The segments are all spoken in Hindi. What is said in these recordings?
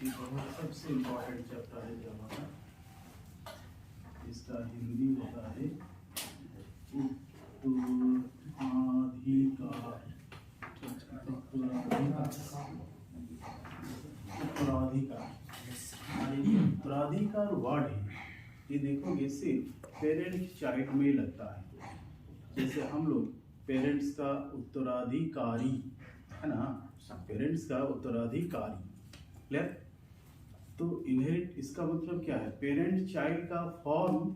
ये बहुत सबसे इम्पोर्टेंट चैप्टर है जावा का। इसका हिंदी होता है उत्तराधिकार। उत्तराधिकार वर्ड है, ये देखोगे सिर्फ पेरेंट चाइल्ड में लगता है। जैसे हम लोग पेरेंट्स का उत्तराधिकारी है ना, पेरेंट्स का उत्तराधिकारी क्लियर। तो इनहेरिट इसका मतलब क्या है, पेरेंट चाइल्ड का फॉर्म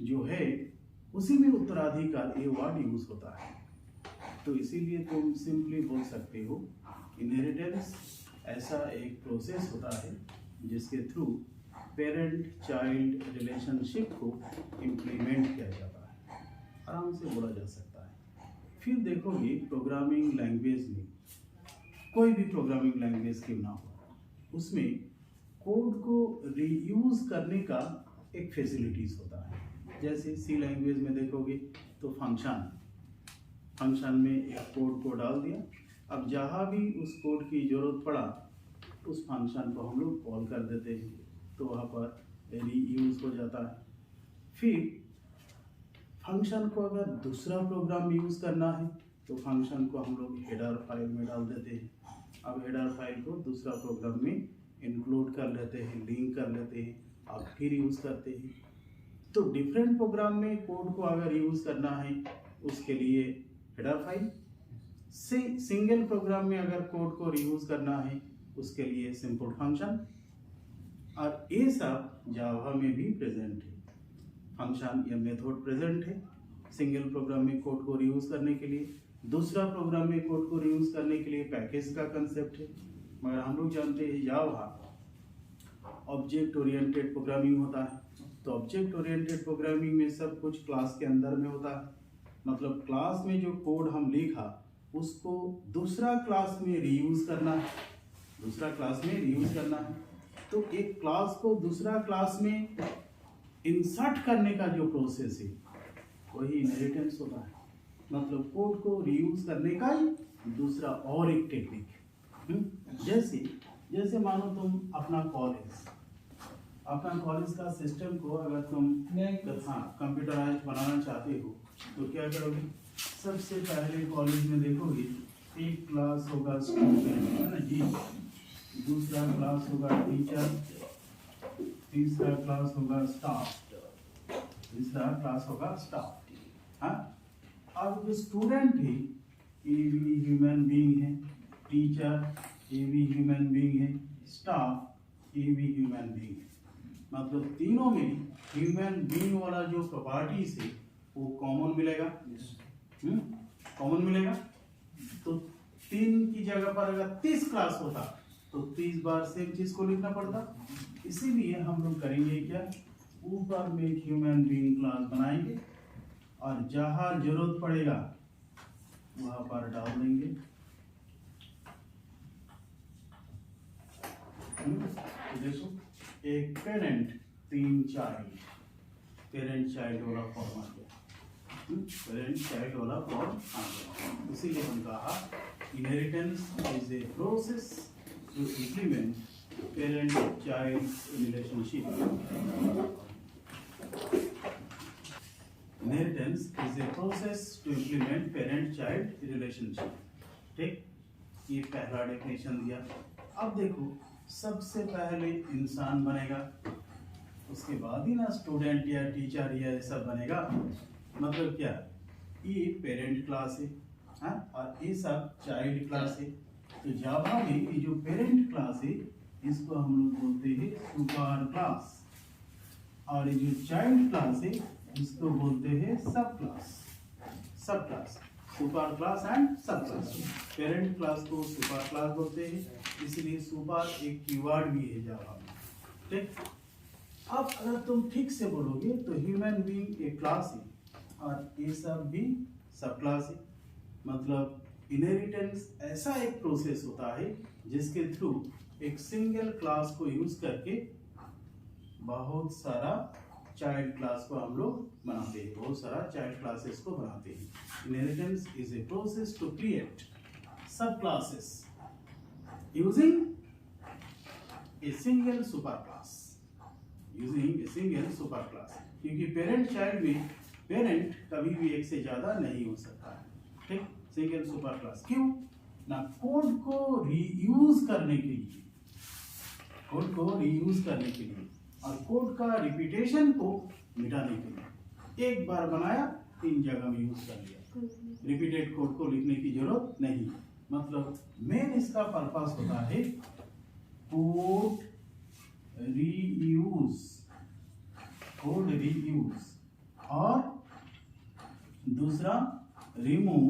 जो है उसी में उत्तराधिकार ये वर्ड यूज होता है। तो इसीलिए तुम सिंपली बोल सकते हो इनहेरिटेंस ऐसा एक प्रोसेस होता है जिसके थ्रू पेरेंट चाइल्ड रिलेशनशिप को इम्प्लीमेंट किया जाता है, आराम से बोला जा सकता है। फिर देखोगे प्रोग्रामिंग लैंग्वेज में, कोई भी प्रोग्रामिंग लैंग्वेज क्यों ना हो, उसमें कोड को रीयूज करने का एक फैसिलिटीज होता है। जैसे सी लैंग्वेज में देखोगे तो फंक्शन में एक कोड को डाल दिया, अब जहाँ भी उस कोड की जरूरत पड़ा उस फंक्शन को हम लोग कॉल कर देते हैं, तो वहाँ पर रीयूज हो जाता है। फिर फंक्शन को अगर दूसरा प्रोग्राम में यूज करना है तो फंक्शन को हम लोग हेडर फाइल में डाल देते हैं। अब हेडर फाइल को दूसरा प्रोग्राम में इंक्लूड कर लेते हैं, लिंक कर लेते हैं, अब फिर यूज करते हैं। तो डिफरेंट प्रोग्राम में कोड को अगर यूज करना है उसके लिए हेडर फाइल से, सिंगल प्रोग्राम में अगर कोड को रीयूज करना है उसके लिए सिंपल फंक्शन। और ये सब जावा में भी प्रेजेंट है, फंक्शन या मेथड प्रेजेंट है सिंगल प्रोग्राम में कोड को रीयूज करने के लिए। दूसरा प्रोग्राम में कोड को रीयूज करने के लिए पैकेज का कंसेप्ट है। मगर हम लोग जानते हैं जावा ऑब्जेक्ट ओरिएंटेड प्रोग्रामिंग होता है, तो ऑब्जेक्ट ओरिएंटेड प्रोग्रामिंग में सब कुछ क्लास के अंदर में होता है। मतलब क्लास में जो कोड हम लिखा उसको दूसरा क्लास में रीयूज करना है, दूसरा क्लास में रीयूज करना है। तो एक क्लास को दूसरा क्लास में इंसर्ट करने का जो प्रोसेस है वही इनहेरिटेंस होता है। मतलब कोड को रीयूज करने का ही दूसरा और एक टेक्निक। जैसे मानो तुम अपना कॉलेज का सिस्टम को अगर तुम कंप्यूटराइज बनाना चाहते हो तो क्या करोगे, सबसे पहले कॉलेज में देखोगे एक क्लास होगा स्टूडेंट है ना जी, दूसरा क्लास होगा टीचर, तीसरा क्लास होगा स्टाफ, तीसरा क्लास होगा स्टाफ। हाँ, अब जो स्टूडेंट है ये भी ह्यूमन बीइंग है, टीचर ये भी ह्यूमन बीइंग है, स्टाफ ये भी ह्यूमन बीइंग है। मतलब तीनों में ह्यूमन बीइंग वाला जो प्रॉपर्टीज है वो कॉमन मिलेगा, कॉमन मिलेगा। तो 3 की जगह पर अगर 30 क्लास होता तो 30 बार सेम चीज को लिखना पड़ता। इसीलिए हम लोग करेंगे क्या, ऊपर में एक ह्यूमन बीइंग क्लास बनाएंगे और जहां जरूरत पड़ेगा वहां पर डाल देंगे। तो देखो एक पेरेंट 3 चाइल्ड, पेरेंट चाइल्ड वाला फॉर्म आ गया, पेरेंट चाइल्ड वाला फॉर्म आ गया। इसीलिए हम कहा inheritance is a process to implement parent child relationship. Inheritance is a process to implement parent child relationship. ठीक, ये पहला डेफिनेशन दिया। अब देखो सबसे पहले इंसान बनेगा, उसके बाद ही ना स्टूडेंट या टीचर या ये सब बनेगा। मतलब क्या, ये पेरेंट क्लास है, हाँ, और ये सब चाइल्ड क्लास है। तो जावा में ये जो पेरेंट क्लास है इसको हम लोग बोलते हैं सुपर क्लास, और ये जो चाइल्ड क्लास है इसको बोलते हैं सब class. Sub class, super class and सब क्लास। पेरेंट क्लास को सुपर क्लास बोलते हैं, इसलिए सुपर एक कीवर्ड भी है जावा में। ठीक, अब अगर तुम ठीक से बोलोगे तो ह्यूमन बीइंग एक क्लास है और ये सब भी सब क्लास है। मतलब इनहेरिटेंस ऐसा एक प्रोसेस होता है जिसके थ्रू एक सिंगल क्लास को यूज करके बहुत सारा चाइल्ड क्लास को हम लोग बनाते हैं, बहुत सारा चाइल्ड क्लासेस को बनाते हैं। Inheritance is a process to create sub classes using a single super class, using a single super class, क्योंकि पेरेंट चाइल्ड में पेरेंट कभी भी एक से ज्यादा नहीं हो सकता है, ठीक। सिंगल सुपर क्लास क्यों ना, कोड को रीयूज करने के लिए, कोड को रीयूज करने के लिए और कोड का रिपीटेशन को मिटाने के लिए। एक बार बनाया 3 जगह में यूज कर लिया, रिपीटेड कोड को लिखने की जरूरत नहीं। मतलब मेन इसका पर्पस होता है कोड रीयूज, कोड रीयूज, और दूसरा remove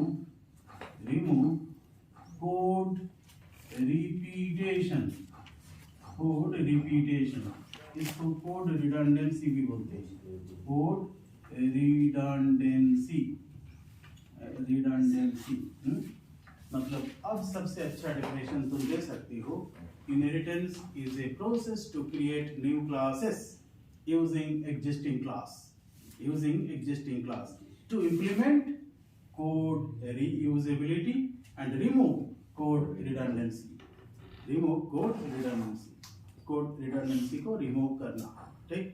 code repetition, code repetition, इसको कोड रिडंडेंसी भी बोलते हैं, कोड रिडंडेंसी, मतलब अब सबसे अच्छा डेफिनेशन तुम दे सकती हो, inheritance is a process to create new classes using existing class to implement code reusability and remove code redundancy, code redundancy को रिमूव करना, ठीक।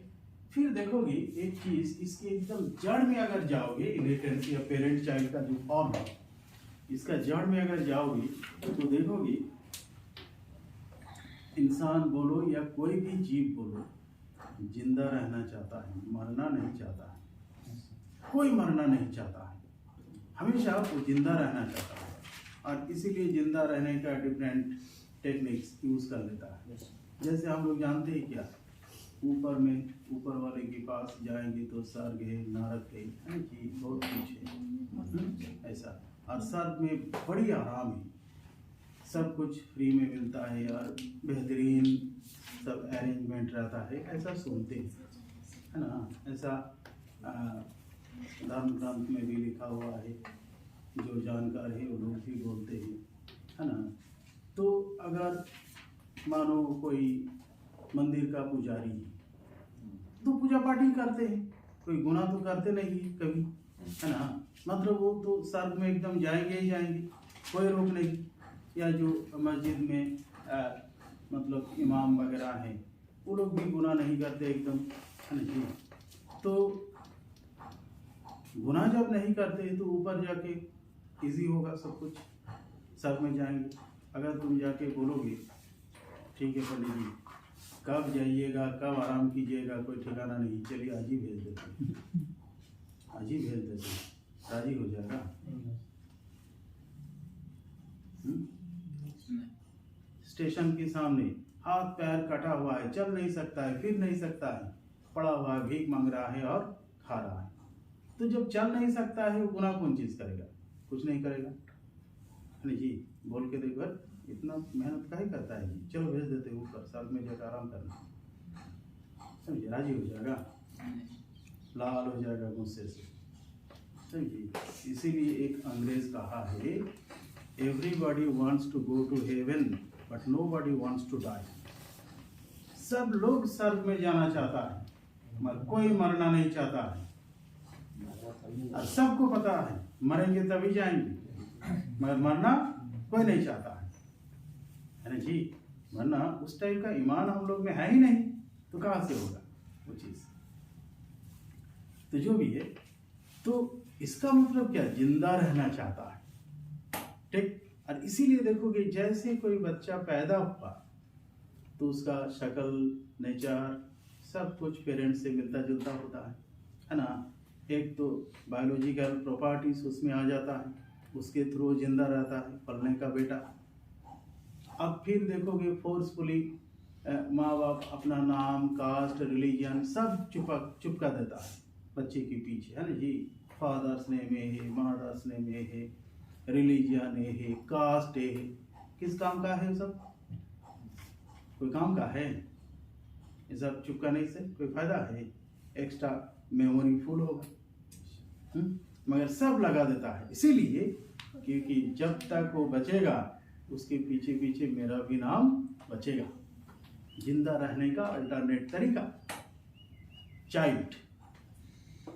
फिर देखोगे एक चीज, इसके एकदम जड़ में अगर जाओगे, इनहेरिटेंस या पेरेंट चाइल्ड का जो फॉर्म है, इसका जड़ में अगर जाओगे तो देखोगे इंसान बोलो या कोई भी जीव बोलो, जिंदा रहना चाहता है, मरना नहीं चाहता है। कोई मरना नहीं चाहता है, हमेशा वो जिंदा रहना चाहता है, और इसीलिए जिंदा रहने का डिफरेंट टेक्निक्स यूज कर लेता है। जैसे हम लोग जानते हैं क्या, ऊपर वाले के पास जाएंगे तो स्वर्ग है, नरक है ना जी, बहुत कुछ है ऐसा। और स्वर्ग में बड़ी आराम है, सब कुछ फ्री में मिलता है और बेहतरीन सब अरेंजमेंट रहता है, ऐसा सुनते हैं, है ना। ऐसा धर्म ग्रंथ में भी लिखा हुआ है, जो जानकार है वो लोग भी बोलते हैं, है ना। तो अगर मानो कोई मंदिर का पुजारी है तो पूजा पाठ ही करते हैं, कोई गुनाह तो करते नहीं कभी, है ना। मतलब वो तो स्वर्ग में एकदम जाएंगे ही जाएंगे, कोई रोक नहीं। या जो मस्जिद में मतलब इमाम वगैरह हैं, वो लोग भी गुनाह नहीं करते एकदम, है ना जी। तो गुनाह जब नहीं करते तो ऊपर जाके इजी होगा सब कुछ, स्वर्ग में जाएंगे। अगर तुम जाके बोलोगे ठीक है पंडित जी, कब जाइएगा, कब आराम कीजिएगा, कोई ठिकाना नहीं, चलिए आज ही भेज देते, आज ही भेज देते, राजी हो जाएगा? स्टेशन के सामने हाथ पैर कटा हुआ है, चल नहीं सकता है, फिर नहीं सकता है, पड़ा हुआ है, भीख मांग रहा है और खा रहा है। तो जब चल नहीं सकता है, वो गुनाह कौन चीज करेगा? कुछ नहीं करेगा, नहीं जी। बोल के देखो, इतना मेहनत काहे करता है जी, चलो भेज देते हैं ऊपर, साल में जाकर आराम करना, समझे, राजी हो जाएगा, लाल हो जाएगा गुस्से से, समझिए। इसीलिए एक अंग्रेज कहा है, everybody wants to go to heaven but nobody wants to die. सब लोग स्वर्ग में जाना चाहता है, मगर कोई मरना नहीं चाहता है। और सबको पता है मरेंगे तभी जाएंगे, मगर मरना कोई नहीं चाहता है ना जी। वरना उस टाइप का ईमान हम लोग में है ही नहीं, तो कहाँ से होगा वो चीज। तो जो भी है, तो इसका मतलब क्या, जिंदा रहना चाहता है, ठीक। और इसीलिए देखोगे जैसे कोई बच्चा पैदा हुआ तो उसका शक्ल, नेचर, सब कुछ पेरेंट्स से मिलता जुलता होता है ना। एक तो बायोलॉजिकल प्रॉपर्टीज उसमें आ जाता है, उसके थ्रू जिंदा रहता है, पलने का बेटा। अब फिर देखोगे फोर्सफुली माँ बाप अपना नाम, कास्ट, रिलीजन सब चुपका देता है बच्चे के पीछे, है ना जी। फादर्स नेम है, मदर्स नेम है, रिलीजन है, कास्ट है, किस काम का है सब? कोई काम का है? ये सब चुपकाने से कोई फायदा है? एक्स्ट्रा मेमोरी फुल होगा, मगर सब लगा देता है। इसीलिए क्योंकि जब तक वो बचेगा, उसके पीछे पीछे मेरा भी नाम बचेगा। जिंदा रहने का अल्टरनेट तरीका चाइल्ड,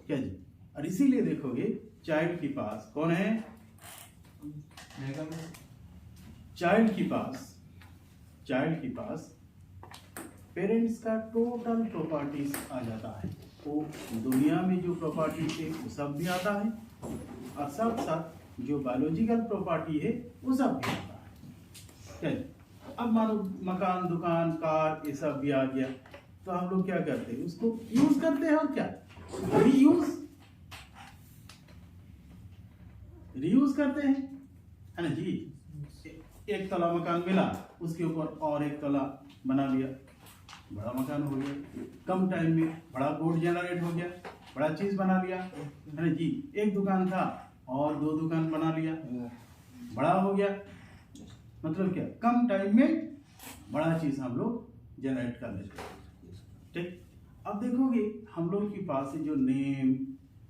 क्या जी। और इसीलिए देखोगे चाइल्ड के पास कौन है? चाइल्ड के पास पेरेंट्स का टोटल प्रॉपर्टीज आ जाता है, वो दुनिया में जो प्रॉपर्टी है वो सब भी आता है, और साथ साथ जो बायोलॉजिकल प्रॉपर्टी है वो सब भी आता है। चलिए, अब मानो मकान, दुकान, कार ये सब भी आ गया, तो हम लोग क्या करते हैं, उसको यूज करते हैं, और क्या रीयूज करते हैं, है ना जी। एक तला मकान मिला, उसके ऊपर और एक तला बना लिया, बड़ा मकान हो गया। कम टाइम में बड़ा कोड जनरेट हो गया, बड़ा चीज बना लिया, है ना जी। एक दुकान था और 2 दुकान बना लिया, बड़ा हो गया। मतलब क्या, कम टाइम में बड़ा चीज हम लोग जनरेट कर लेते हैं। ठीक, अब देखोगे हम लोग के पास जो नेम,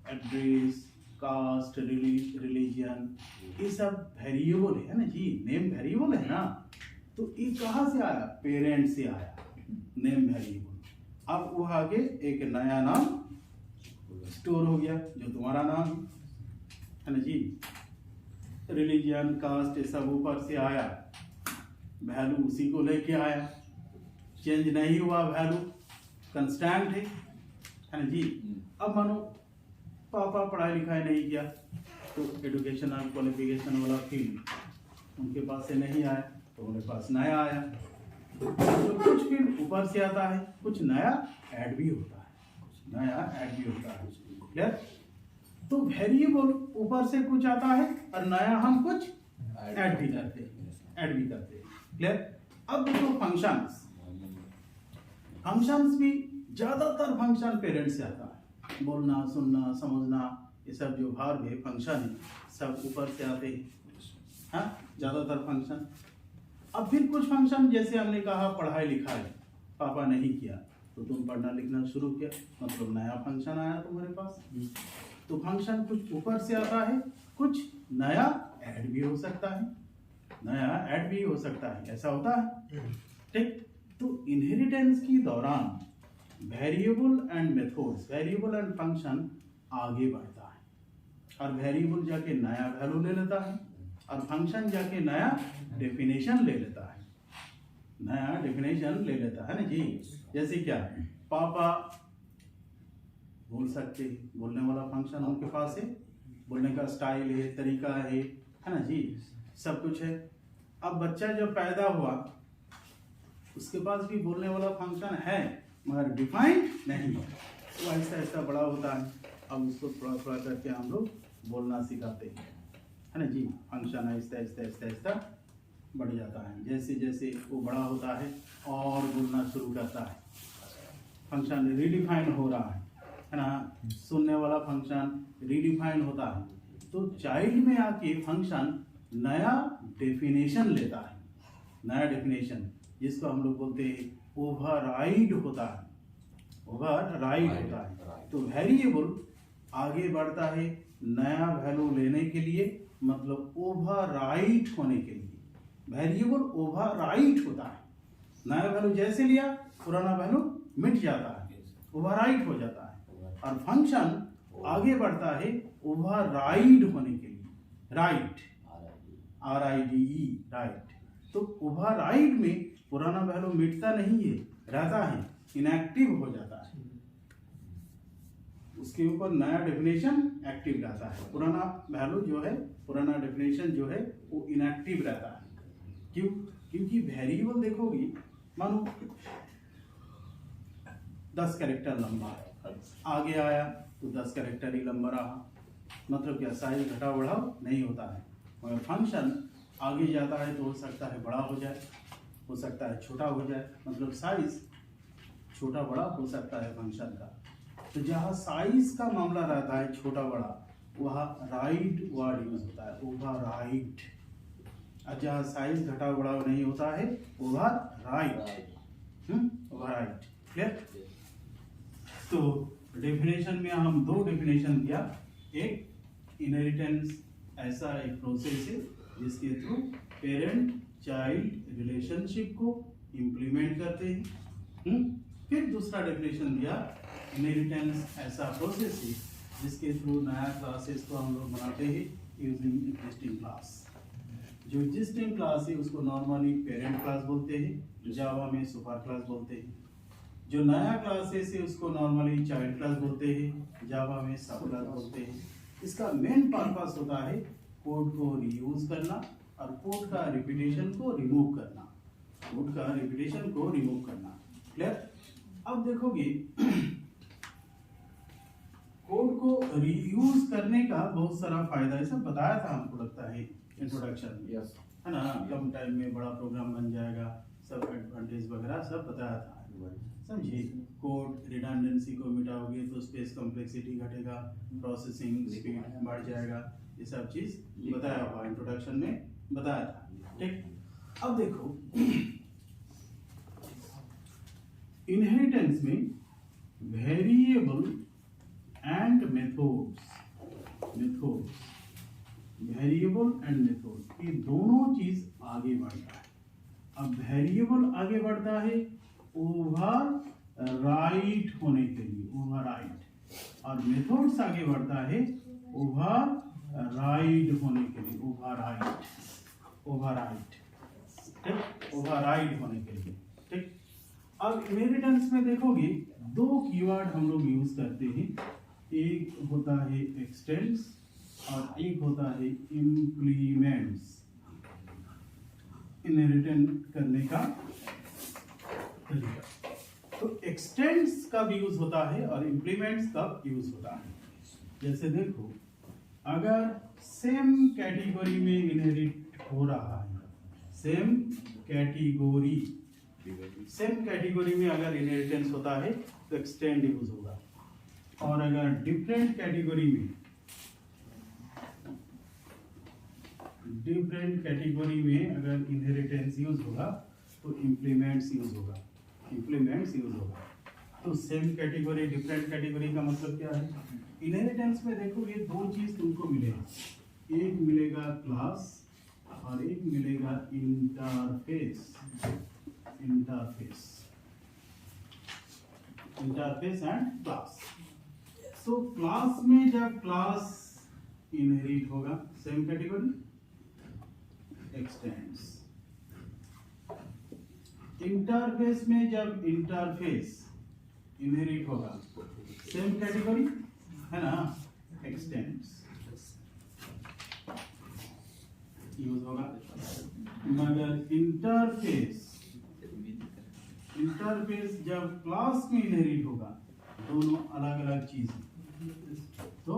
एड्रेस, कास्ट, रिलीजन, ये सब वेरिएबल है ना जी। नेम वेरिएबल है ना, तो ये कहाँ से आया, पेरेंट से आया नेम वेरिएबल। अब वो आगे एक नया नाम स्टोर हो गया जो तुम्हारा नाम है ना जी। रिलीजन, कास्ट ये सब ऊपर से आया, वैल्यू उसी को लेके आया, चेंज नहीं हुआ, वैल्यू कंस्टेंट है ना जी। अब मानो पापा पढ़ाई लिखाई नहीं किया, तो एजुकेशनल क्वालिफिकेशन वाला फील्ड उनके पास से नहीं आया, तो उनके पास नया आया। तो कुछ फील्ड ऊपर से आता है, कुछ नया ऐड भी होता है, क्लियर। तो वेरिएबल ऊपर से कुछ आता है और नया हम कुछ ऐड भी करते हैं, क्लियर। अब देखो फंक्शंस भी ज्यादातर फंक्शन पेरेंट से आता है, बोलना, सुनना, समझना, ये सब जो भार्ब है, फंक्शन है, सब ऊपर से आते हैं, हाँ, ज्यादातर फंक्शन। अब फिर कुछ फंक्शन, जैसे हमने कहा पढ़ाई लिखाई पापा नहीं किया, तो तुम पढ़ना लिखना शुरू किया, मतलब नया फंक्शन आया तुम्हारे पास। तो फंक्शन कुछ ऊपर से आता है, कुछ नया ऐड भी हो सकता है, ऐसा होता है, ठीक। तो इनहेरिटेंस की दौरान variable and methods, variable and function आगे बढ़ता है, और वेरिएबल जाके नया वैल्यू ले लेता है, और फंक्शन जाके नया डेफिनेशन ले लेता है ना जी। जैसे क्या, पापा बोल सकते हैं, बोलने वाला फंक्शन उनके पास है, बोलने का स्टाइल है, तरीका है ना जी, सब कुछ है। अब बच्चा जब पैदा हुआ, उसके पास भी बोलने वाला फंक्शन है, मगर डिफाइंड नहीं है, वो ऐसा बड़ा होता है। अब उसको थोड़ा थोड़ा करके हम लोग बोलना सिखाते हैं, है ना जी। फंक्शन ऐसा बढ़ जाता है, जैसे जैसे वो बड़ा होता है और बोलना शुरू करता है, फंक्शन रीडिफाइन हो रहा है ना। सुनने वाला फंक्शन रीडिफाइन होता है, तो चाइल्ड में आके फंक्शन नया डेफिनेशन लेता है, नया डेफिनेशन, जिसको हम लोग बोलते हैं ओवरराइड होता है। तो वेरिएबल आगे बढ़ता है नया वैल्यू लेने के लिए, मतलब ओवरराइड होने के लिए। वेरिएबल ओवरराइड होता है, नया वैल्यू जैसे लिया पुराना वैल्यू मिट जाता है, ओवरराइड हो जाता है। और फंक्शन आगे बढ़ता है ओवरराइड होने के लिए, राइट, RIDE, राइट। तो ओवरराइड में पुराना वैल्यू मिटता नहीं है, रहता है, इनएक्टिव हो जाता है, उसके ऊपर नया डेफिनेशन एक्टिव रहता है। पुराना वैल्यू जो है, पुराना डेफिनेशन जो है वो इनएक्टिव रहता है। क्यों? क्योंकि वेरिएबल देखोगे, मानो 10 कैरेक्टर लंबा है, आगे आया तो 10 कैरेक्टर ही लंबा रहा, मतलब क्या, साइज घटा बढ़ाव नहीं होता है। मगर फंक्शन आगे जाता है तो हो सकता है बड़ा हो जाए, हो सकता है छोटा हो जाए, मतलब साइज छोटा बड़ा हो सकता है फंक्शन का। तो जहाँ साइज का मामला रहता है छोटा बड़ा, वहाँ राइट वर्ड यूज होता है, ओवरराइड। और जहाँ साइज घटा बड़ा नहीं होता है, ओवरराइड, ओवरराइड, क्लियर। तो डेफिनेशन में हम 2 डेफिनेशन दिया। एक इनहेरिटेंस ऐसा एक प्रोसेस है जिसके थ्रू पेरेंट चाइल्ड रिलेशनशिप को इम्प्लीमेंट करते हैं। फिर दूसरा डेफिनेशन दिया, इनहेरिटेंस ऐसा प्रोसेस है जिसके थ्रू नया क्लासेस को हम लोग बनाते हैं यूजिंग एग्जिस्टिंग क्लास। जो एग्जिस्टिंग क्लास है उसको नॉर्मली पेरेंट क्लास बोलते हैं, जावा में सुपर क्लास बोलते हैं, जो नया क्लासेस है उसको नॉर्मली चाइल्ड क्लास बोलते हैं, जावा में सब क्लास बोलते हैं। इसका मेन पर्पस होता है कोड को रीयूज करना और कोड का रिपीटेशन को रिमूव करना, कोड का रिपीटेशन को रिमूव करना। क्लियर? अब देखोगे कोड को रीयूज करने का बहुत सारा फायदा है, सब बताया था हमको लगता है इंट्रोडक्शन में, यस है ना? कम टाइम में बड़ा प्रोग्राम बन जाएगा, सब एडवांटेज वगैरह सब बताया था। समझिए, कोड रिडंडेंसी को मिटाओगे तो स्पेस कॉम्प्लेक्सिटी घटेगा, प्रोसेसिंग स्पीड बढ़ जाएगा, ये सब चीज बताया हुआ इंट्रोडक्शन में बताया था। ठीक, अब देखो इनहेरिटेंस में variable and methods, variable and method, ये दोनों चीज आगे बढ़ता है। अब वेरिएबल आगे बढ़ता है ओवर राइट होने के लिए, ओवर राइट, और मेथड्स आगे बढ़ता है ओवर राइट होने के लिए, ओवर राइट, ओवर राइट, ठीक, ओवर राइट होने के लिए। ठीक, अब इनहेरिटेंस में देखोगे दो कीवर्ड हम लोग यूज करते हैं, एक होता है एक्सटेंड्स और एक होता है इम्प्लीमेंट्स। इनहेरिटेंट करने का तरीका, तो एक्सटेंड्स कब यूज होता है और इम्प्लीमेंट्स कब यूज होता है। जैसे देखो, अगर सेम कैटेगरी में इनहेरिट हो रहा है, सेम कैटेगरी में अगर इनहेरिटेंस होता है तो एक्सटेंड यूज होगा, और अगर डिफरेंट कैटेगरी में अगर इनहेरिटेंस यूज होगा तो इम्प्लीमेंट्स यूज होगा, तो सेम कैटेगरी डिफरेंट कैटेगरी का मतलब क्या है? इनहेरिटेंस में देखोगे दो चीज तुमको मिलेगा, एक मिलेगा क्लास और एक मिलेगा interface and class. So class में जब क्लास इनहेरिट होगा सेम कैटेगरी, एक्सटेंड्स। इंटरफेस में जब इंटरफेस इनहेरिट होगा सेम कैटेगरी, है ना, एक्सटेंड्स यूज होगा। मगर इंटरफेस जब क्लास में इनहेरिट होगा, दोनों अलग अलग चीज है, तो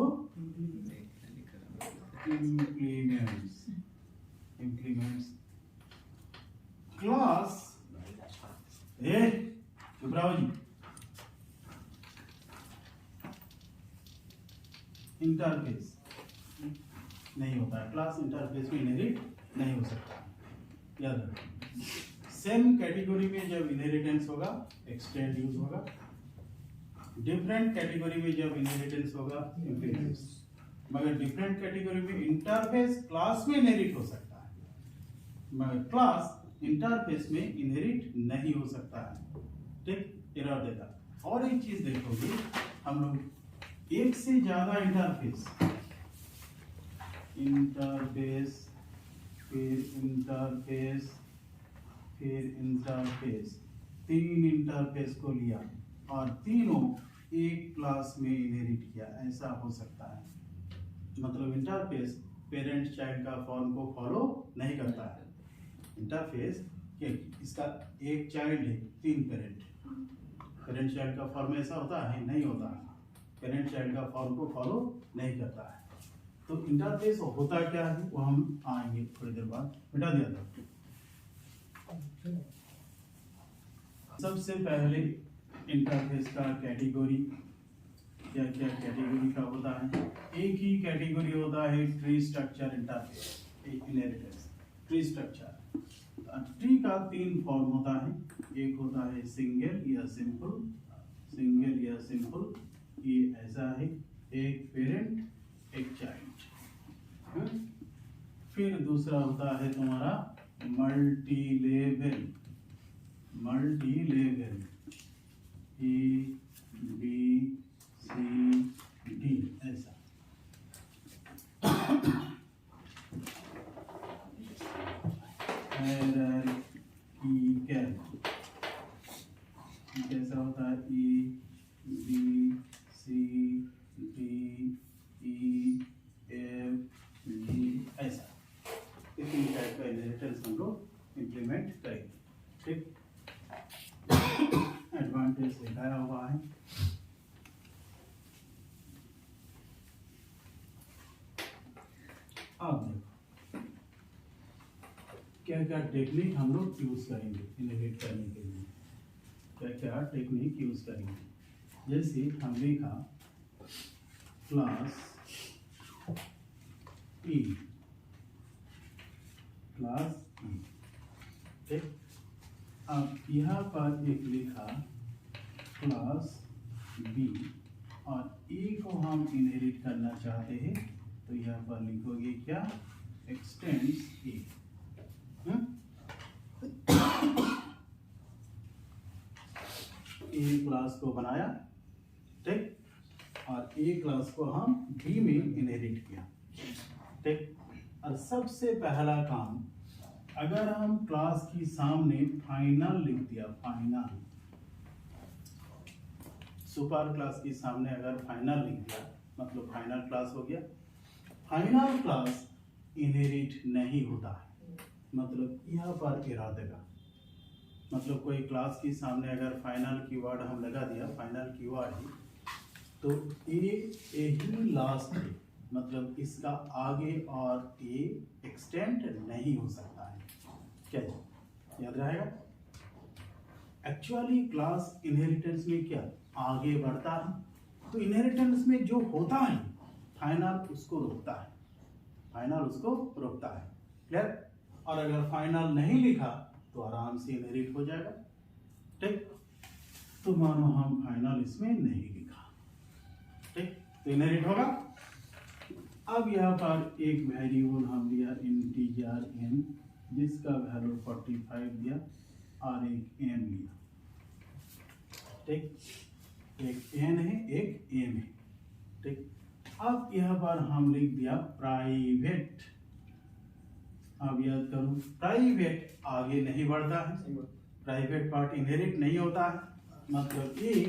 इम्प्लीमेंट्स क्लास, चुप रहो जी, इंटरफेस नहीं होता है, क्लास इंटरफेस में इनहेरिट नहीं हो सकता, याद रखो। सेम कैटेगरी में जब इनहेरिटेंस होगा एक्सटेंड यूज होगा, डिफरेंट कैटेगरी में जब इनहेरिटेंस होगा इम्प्लीमेंट्स। मगर डिफरेंट कैटेगरी में इंटरफेस क्लास में इनहेरिट हो सकता है, मगर क्लास इंटरफेस में इनहेरिट नहीं हो सकता है। ठीक, एरर देता। और एक चीज देखोगे, हम लोग एक से ज्यादा इंटरफेस फिर इंटरफेस, तीन इंटरफेस को लिया और तीनों एक क्लास में इनहेरिट किया, ऐसा हो सकता है। मतलब इंटरफेस पेरेंट चाइल्ड का फॉर्म को फॉलो नहीं करता है। इंटरफेस के इसका एक चाइल्ड है, तीन पेरेंट चाइल्ड का फॉर्म ऐसा होता है? नहीं होता है। पेरेंट चाइल्ड का फॉर्म को फॉलो नहीं करता है। तो इंटरफेस होता क्या है वो हम आएंगे थोड़ी देर बाद। मिटा दिया था। सबसे पहले इंटरफेस का कैटेगरी, क्या क्या कैटेगरी का होता है? एक ही कैटेगरी होता है tree structure interface, inheritance tree structure. Tree का तीन फॉर्म होता है, एक होता है सिंगल या सिंपल, ये ऐसा है, एक पेरेंट एक चाइल्ड। फिर दूसरा होता है तुम्हारा multi level, A B C D ऐसा। कैसा होता इनहेरिटेंस हम लोग इम्प्लीमेंट करेंगे। ठीक, एडवांटेज दिखाया हुआ है। अब देखो क्या क्या टेक्निक हम लोग यूज करेंगे इनहेरिट करने के लिए, क्या क्या टेक्निक यूज करेंगे। जैसे हम लिखा क्लास ई, क्लास ई। ठीक, अब यहाँ पर एक लिखा क्लास बी और ए को हम इनहेरिट करना चाहते हैं, तो यहाँ पर लिखोगे क्या, एक्सटेंड्स ए। ए क्लास को बनाया, ठीक, और ए क्लास को हम बी में इनहेरिट किया। ठीक, और सबसे पहला काम, अगर हम क्लास की सामने फाइनल लिख दिया, फाइनल, सुपर क्लास के सामने अगर फाइनल लिख दिया मतलब फाइनल क्लास हो गया। फाइनल क्लास इनहेरिट नहीं होता है, मतलब यहाँ पर एरर देगा। मतलब कोई क्लास के सामने अगर फाइनल कीवर्ड हम लगा दिया, फाइनल कीवर्ड ही, तो ए ही लास्ट है, मतलब इसका आगे और ए एक्सटेंड नहीं हो सकता है। क्या याद रहेगा? एक्चुअली क्लास इनहेरिटेंस में क्या आगे बढ़ता है, तो इनहेरिटेंस में जो होता है फाइनल उसको रोकता है, फाइनल उसको रोकता है। क्लियर? और अगर फाइनल नहीं लिखा तो आराम से इनहेरिट हो जाएगा। ठीक, तो मानो हम फाइनल इसमें नहीं लिखा, ठीक, तो इनहेरिट होगा। अब यहाँ पर एक वेरिएबल हम लिया इंटीजर n, जिसका वैल्यू 45 दिया और एक m लिया। ठीक, एक n है एक m है। ठीक, अब यहाँ पर हम लिख दिया प्राइवेट। अब याद करो, प्राइवेट आगे नहीं बढ़ता है, प्राइवेट पार्ट इनहेरिट नहीं होता है, मतलब ये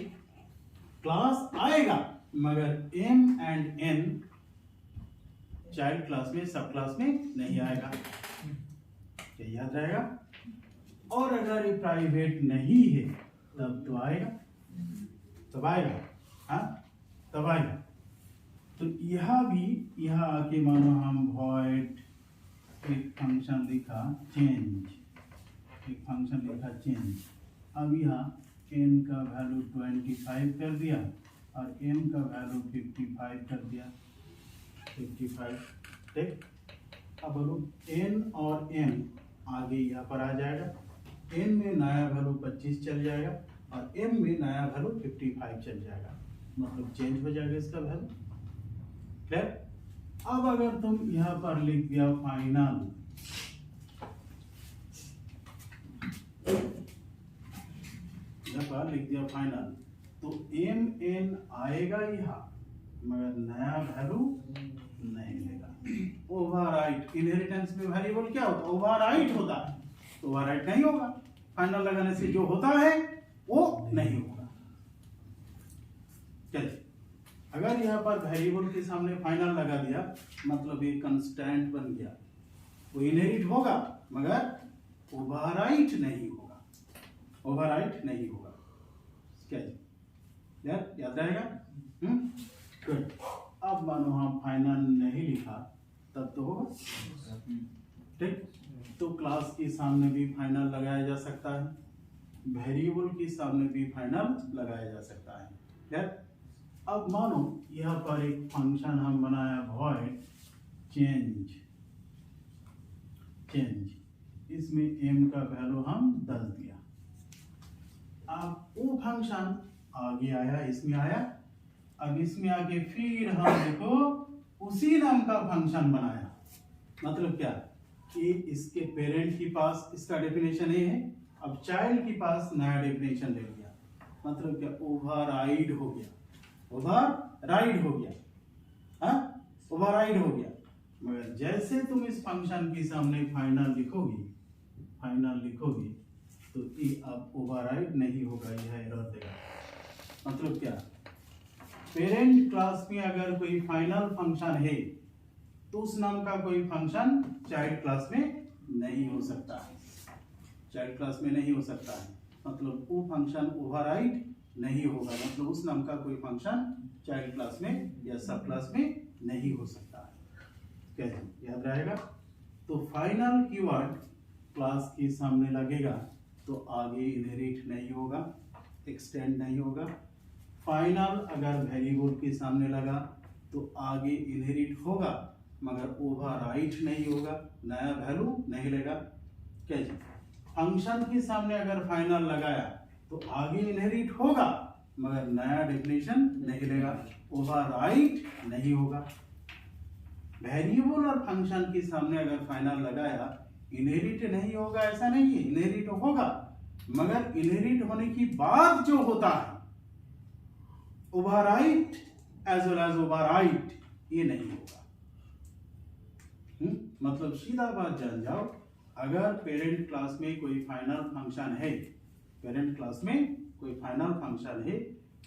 क्लास आएगा मगर m and n child class में, सब क्लास में नहीं आएगा। ये याद रहेगा। और अगर ये प्राइवेट नहीं है तब तो आएगा, तब आएगा, हाँ तब आएगा। तो यहाँ भी, यहाँ आके मानो हम void एक फंक्शन लिखा चेंज, एक फंक्शन लिखा चेंज। अब यहाँ n का वैल्यू 25 कर दिया और m का वैल्यू 55 कर दिया, 55। ठीक, अब बोलो n और m आगे यहाँ पर आ जाएगा, n में नया वैल्यू 25 चल जाएगा और m में नया वैल्यू 55 चल जाएगा, मतलब चेंज हो जाएगा इसका वैल्यू। क्लियर? अब अगर तुम यहाँ पर लिख दिया फाइनल, यहाँ पर लिख दिया फाइनल, तो m n आएगा यहाँ मगर नया वैल्यू नहीं लेगा। ओवरराइट, इनहेरिटेंस में वेरिएबल क्या होता है? ओवरराइट होता है, तो ओवरराइट नहीं होगा। फाइनल लगाने से जो होता है वो नहीं होगा। चलिए, अगर यहाँ पर वेरिएबल के सामने फाइनल लगा दिया मतलब ये कंस्टेंट बन गया, वो इनहेरिट होगा मगर ओवरराइट नहीं होगा, ओवरराइट नहीं होगा। क्या याद रहेगा? गुड। अब मानो हम फाइनल नहीं लिखा तब तो होगा। ठीक, तो क्लास के सामने भी फाइनल लगाया जा सकता है, वेरिएबल के सामने भी फाइनल लगाया जा सकता है। क्लियर? अब मानो यहाँ पर एक फंक्शन हम बनाया void change, इसमें m का वैल्यू हम 10 दिया। अब वो फंक्शन आगे आया, इसमें आया, अब इसमें आके फिर हम देखो उसी नाम का फंक्शन बनाया। मतलब क्या कि इसके पेरेंट के पास इसका डेफिनेशन ये है, अब चाइल्ड के पास नया डेफिनेशन ले लिया, मतलब क्या ओवरराइड हो गया, ओवरराइड हो गया, हाँ ओवरराइड हो गया। मगर जैसे तुम इस फंक्शन के सामने फाइनल लिखोगे तो ये अब ओवरराइड नहीं होगा, यह एरर देगा। मतलब क्या, पेरेंट क्लास में अगर कोई फाइनल फंक्शन है तो उस नाम का कोई फंक्शन चाइल्ड क्लास में नहीं हो सकता है, चाइल्ड क्लास में नहीं हो सकता है, मतलब वो फंक्शन ओवरराइड नहीं होगा, मतलब उस नाम का कोई फंक्शन चाइल्ड क्लास में या सब क्लास में नहीं हो सकता है। कैसे याद रहेगा? तो फाइनल कीवर्ड क्लास के सामने लगेगा तो आगे इनहेरिट नहीं होगा, एक्सटेंड नहीं होगा। फाइनल अगर वेरिएबल के सामने लगा तो आगे इनहेरिट होगा मगर ओवरराइट नहीं होगा, नया वैल्यू नहीं लेगा। कैसे? फंक्शन के सामने अगर फाइनल लगाया तो आगे इनहेरिट होगा मगर नया डेफिनेशन नहीं लेगा, ओवरराइट नहीं होगा। वेरिएबल और फंक्शन के सामने अगर फाइनल लगाया इनहेरिट नहीं होगा ऐसा नहीं है, इनहेरिट होगा मगर इनहेरिट होने की बाद जो होता है overwrite as well as overwrite ये नहीं होगा। मतलब सीधा बात जान जाओ, अगर पेरेंट क्लास में कोई फाइनल फंक्शन है, पेरेंट क्लास में कोई फाइनल फंक्शन है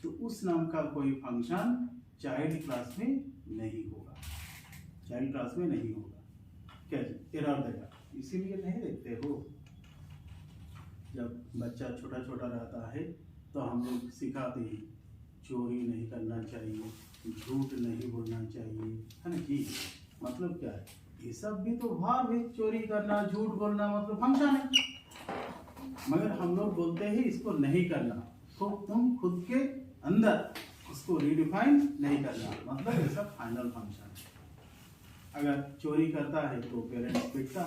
तो उस नाम का कोई फंक्शन चाइल्ड क्लास में नहीं होगा, चाइल्ड क्लास में नहीं होगा। कैसे? एरर देगा, इसीलिए नहीं देखते हो। जब बच्चा छोटा छोटा रहता है तो हम लोग सिखाते हैं चोरी नहीं करना चाहिए, झूठ नहीं बोलना चाहिए, है ना जी? मतलब क्या है? ये सब भी तो भाव है, चोरी करना, झूठ बोलना मतलब फंक्शन है, मगर हम लोग बोलते हैं इसको नहीं करना, तो तुम खुद के अंदर उसको रिडिफाइन नहीं करना, मतलब ये सब फाइनल फंक्शन है। अगर चोरी करता है तो पेरेंट्स पिटता,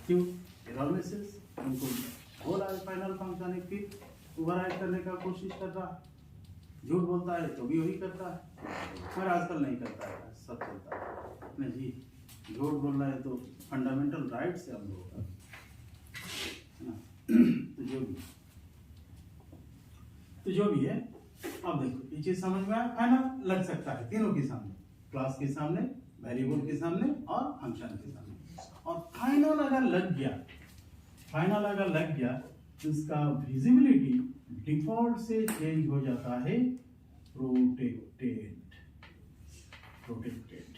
क्यों? एरोमेसिस उनको बोला है फाइनल फंक्शन है, फिर ओवरराइड करने का कोशिश कर रहा है। झूठ बोलता है तो भी वही करता है, पर आजकल नहीं करता है, सब चलता है नहीं जी। झूठ बोलना है तो फंडामेंटल राइट से हम लोग है ना। तो जो भी है अब देखो ये चीज समझ में आया, फाइनल लग सकता है तीनों के सामने, क्लास के सामने, वेरिएबल के सामने और फंक्शन के सामने। और फाइनल अगर लग गया, फाइनल अगर लग गया तो इसका विजिबिलिटी डिफॉल्ट से चेंज हो जाता है प्रोटेक्टेड। प्रोटेक्टेड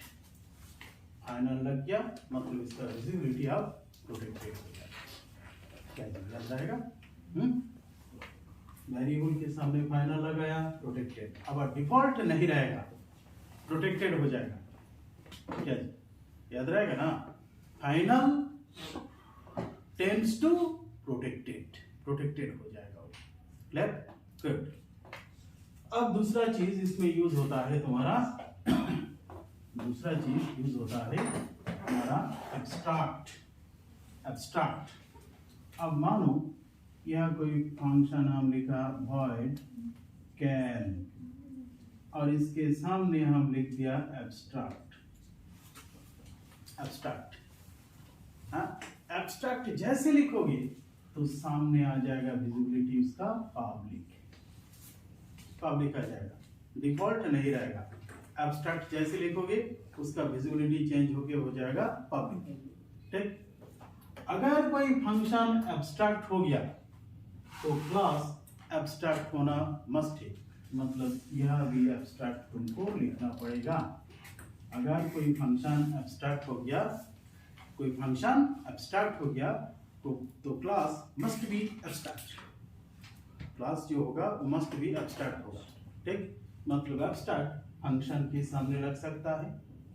फाइनल लग गया मतलब इसका विजिबिलिटी अब प्रोटेक्टेड हो जाएगा। क्या याद रहेगा? वेरिएबल के सामने फाइनल लगाया, प्रोटेक्टेड, अब डिफॉल्ट नहीं रहेगा, प्रोटेक्टेड हो जाएगा। क्या याद रहेगा ना? Final tends to protected, protected हो जाएगा। क्लियर? गुड। अब दूसरा चीज इसमें यूज होता है तुम्हारा, दूसरा चीज यूज होता है तुम्हारा एब्स्ट्रैक्ट। एब्स्ट्रैक्ट अब मानो यह कोई फंक्शन हम लिखा void can और इसके सामने हम लिख दिया एब्स्ट्रैक्ट। एब्स्ट्रैक्ट, हाँ, एब्स्ट्रैक्ट जैसे लिखोगे तो सामने आ जाएगा विजिबिलिटी उसका पब्लिक, पब्लिक आ जाएगा, डिफॉल्ट नहीं रहेगा। एब्स्ट्रैक्ट जैसे लिखोगे उसका विजिबिलिटी चेंज होके हो जाएगा पब्लिक। ठीक? अगर कोई फंक्शन एब्स्ट्रैक्ट हो गया तो क्लास एब्स्ट्रैक्ट होना मस्ट है, मतलब यह भी एब्स्ट्रैक्ट तुमको लिखना पड़ेगा। अगर कोई फंक्शन एब्स्ट्रैक्ट हो गया, कोई फंक्शन एब्स्ट्रैक्ट हो गया तो class must be abstract, class जो होगा वो मस्ट बी एब्स्ट्रैक्ट होगा। ठीक? मतलब एब्स्ट्रैक्ट फंक्शन के सामने लग सकता है,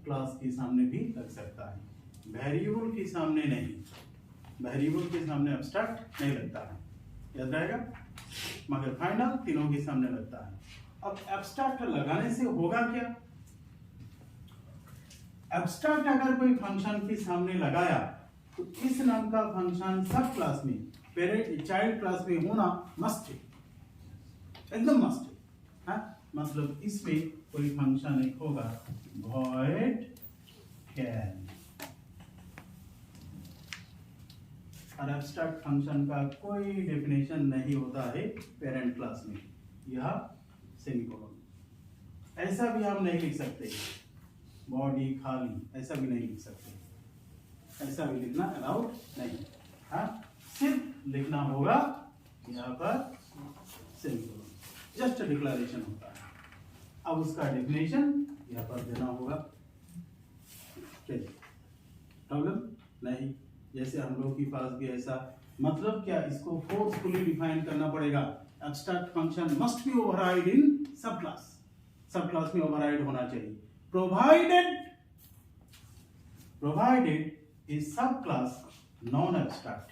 क्लास के सामने भी लग सकता है, वेरिएबल के सामने नहीं, वेरिएबल के सामने एब्स्ट्रैक्ट नहीं लगता है, याद रहेगा? मगर फाइनल तीनों के सामने लगता है। अब एब्स्ट्रैक्ट लगाने से होगा क्या? एब्स्ट्रैक्ट अगर कोई फंक्शन के सामने लगाया तो इस नाम का फंक्शन सब क्लास में, पेरेंट चाइल्ड क्लास में होना मस्ट है, एकदम मस्ट है। हाँ? मतलब इसमें कोई फंक्शन एक होगा void can, और एब्स्ट्रैक्ट फंक्शन का कोई डेफिनेशन नहीं होता है पेरेंट क्लास में, यह सेमीकोलन। ऐसा भी हम नहीं लिख सकते, बॉडी खाली, ऐसा भी नहीं लिख सकते, ऐसा भी लिखना अलाउड नहीं। हाँ, सिर्फ लिखना होगा यहाँ पर सेमीकोलन, जस्ट डिक्लेरेशन होता है। अब उसका डेफिनेशन यहाँ पर देना होगा। प्रॉब्लम नहीं। जैसे हम लोग के पास भी ऐसा, मतलब क्या, इसको फोर्सफुली डिफाइन करना पड़ेगा। Abstract function must be override in sub class, sub class में ओवरराइड होना चाहिए, provided is sub class non abstract.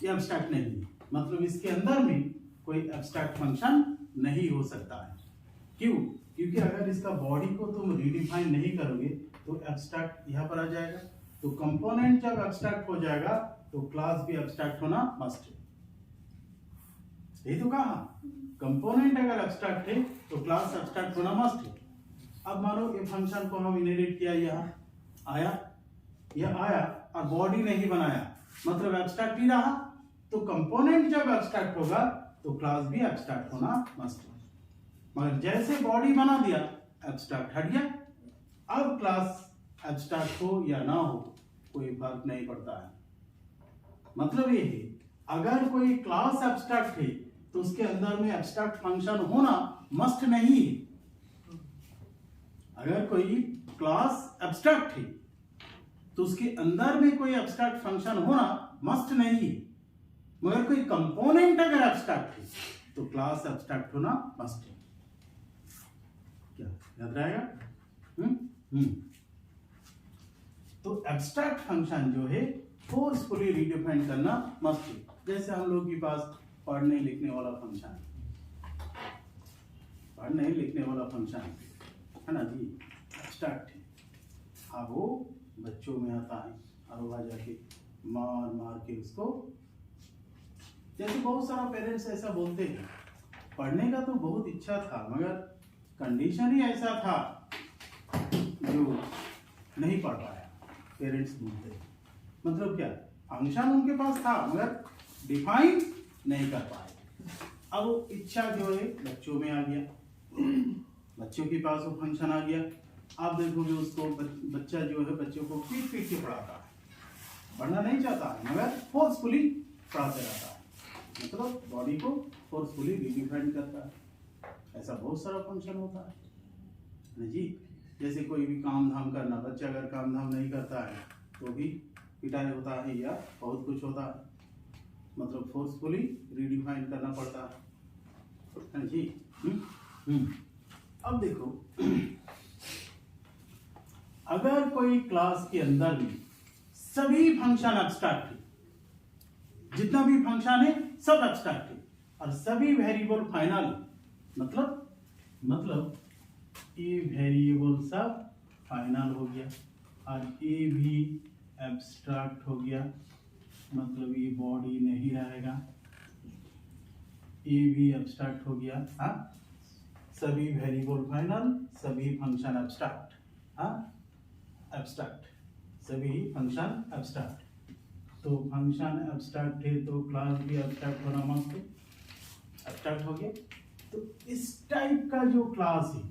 ये एब्स्ट्रैक्ट नहीं है, मतलब इसके अंदर में कोई एब्स्ट्रैक्ट फंक्शन नहीं हो सकता है। क्यों? क्योंकि अगर इसका बॉडी को तुम रीडिफाइन नहीं करोगे तो एब्स्ट्रैक्ट यहाँ पर आ जाएगा। तो कंपोनेंट जब एब्स्ट्रैक्ट हो जाएगा तो क्लास भी एब्स्ट्रैक्ट होना मस्ट है। यही तो कहा, कंपोनेंट अगर एब्स्ट्रैक्ट है तो क्लास एब्स्ट्रैक्ट होना मस्ट है। अब मानो ये फंक्शन को हम इनहेरिट किया, यहाँ आया, यह आया और बॉडी नहीं बनाया, मतलब एब्स्ट्रैक्ट ही रहा। तो कंपोनेंट जब एब्स्ट्रैक्ट होगा तो क्लास भी एब्स्ट्रैक्ट होना मस्ट है। मगर जैसे बॉडी बना दिया, एब्स्ट्रैक्ट हट गया। अब क्लास एब्स्ट्रैक्ट हो या ना हो कोई फर्क नहीं पड़ता है। मतलब ये है, अगर कोई क्लास एब्स्ट्रैक्ट है तो उसके अंदर में एब्स्ट्रैक्ट फंक्शन होना मस्ट नहीं है। अगर कोई क्लास एब्स्ट्रैक्ट है तो उसके अंदर में कोई एब्स्ट्रैक्ट फंक्शन होना मस्ट नहीं है। मगर कोई कंपोनेंट अगर एब्स्ट्रैक्ट है तो क्लास एब्स्ट्रैक्ट होना मस्ट है। क्या याद रहेगा? तो एब्स्ट्रैक्ट फंक्शन जो है फोर्सफुली रिडिफाइन करना मस्ट है। जैसे हम लोग के पास पढ़ने लिखने वाला फंक्शन, पढ़ने लिखने वाला फंक्शन है ना जी, एब्स्ट्रैक्ट है। हाँ, वो बच्चों में आता है और वह जाके मार मार के उसको, जैसे बहुत सारा पेरेंट्स ऐसा बोलते हैं, पढ़ने का तो बहुत इच्छा था मगर कंडीशन ही ऐसा था जो नहीं पढ़ पाया। पेरेंट्स बोलते हैं, मतलब क्या, फंक्शन उनके पास था मगर डिफाइन नहीं कर पाए। अब वो इच्छा जो है बच्चों में आ गया, बच्चों के पास वो फंक्शन आ गया। आप देखोगे उसको बच्चा जो है बच्चों को पीट पीट के पढ़ाता है, पढ़ना नहीं चाहता है मगर फोर्सफुली पढ़ाते रहता है, मतलब बॉडी को फोर्सफुली रिडिफाइन करता है। ऐसा बहुत सारा फंक्शन होता है जी। जैसे कोई भी काम धाम करना, बच्चा अगर काम धाम नहीं करता है तो भी पिटाई होता है या बहुत कुछ होता है, मतलब फोर्सफुली रिडिफाइन करना पड़ता है जी। अब देखो, अगर कोई क्लास के अंदर में सभी फंक्शन एब्स्ट्रैक्ट है, जितना भी फंक्शन है सब एब्स्ट्रैक्ट है और सभी वेरिएबल फाइनल, मतलब ये वेरिएबल सब फाइनल हो गया और ये भी एब्स्ट्रैक्ट हो गया, मतलब ये बॉडी नहीं रहेगा, ये भी एब्स्ट्रैक्ट हो गया। हाँ, सभी वेरिएबल फाइनल, सभी फंक्शन एब्स्ट्रैक्ट। हाँ, एब्स्ट्रैक्ट, सभी फंक्शन एब्स्ट्रैक्ट। तो फंक्शन एब्स्ट्रैक्ट है तो क्लास भी एब्स्ट्रैक्ट होना मस्ट है, एब्स्ट्रैक्ट हो गया। तो इस टाइप का जो क्लास है,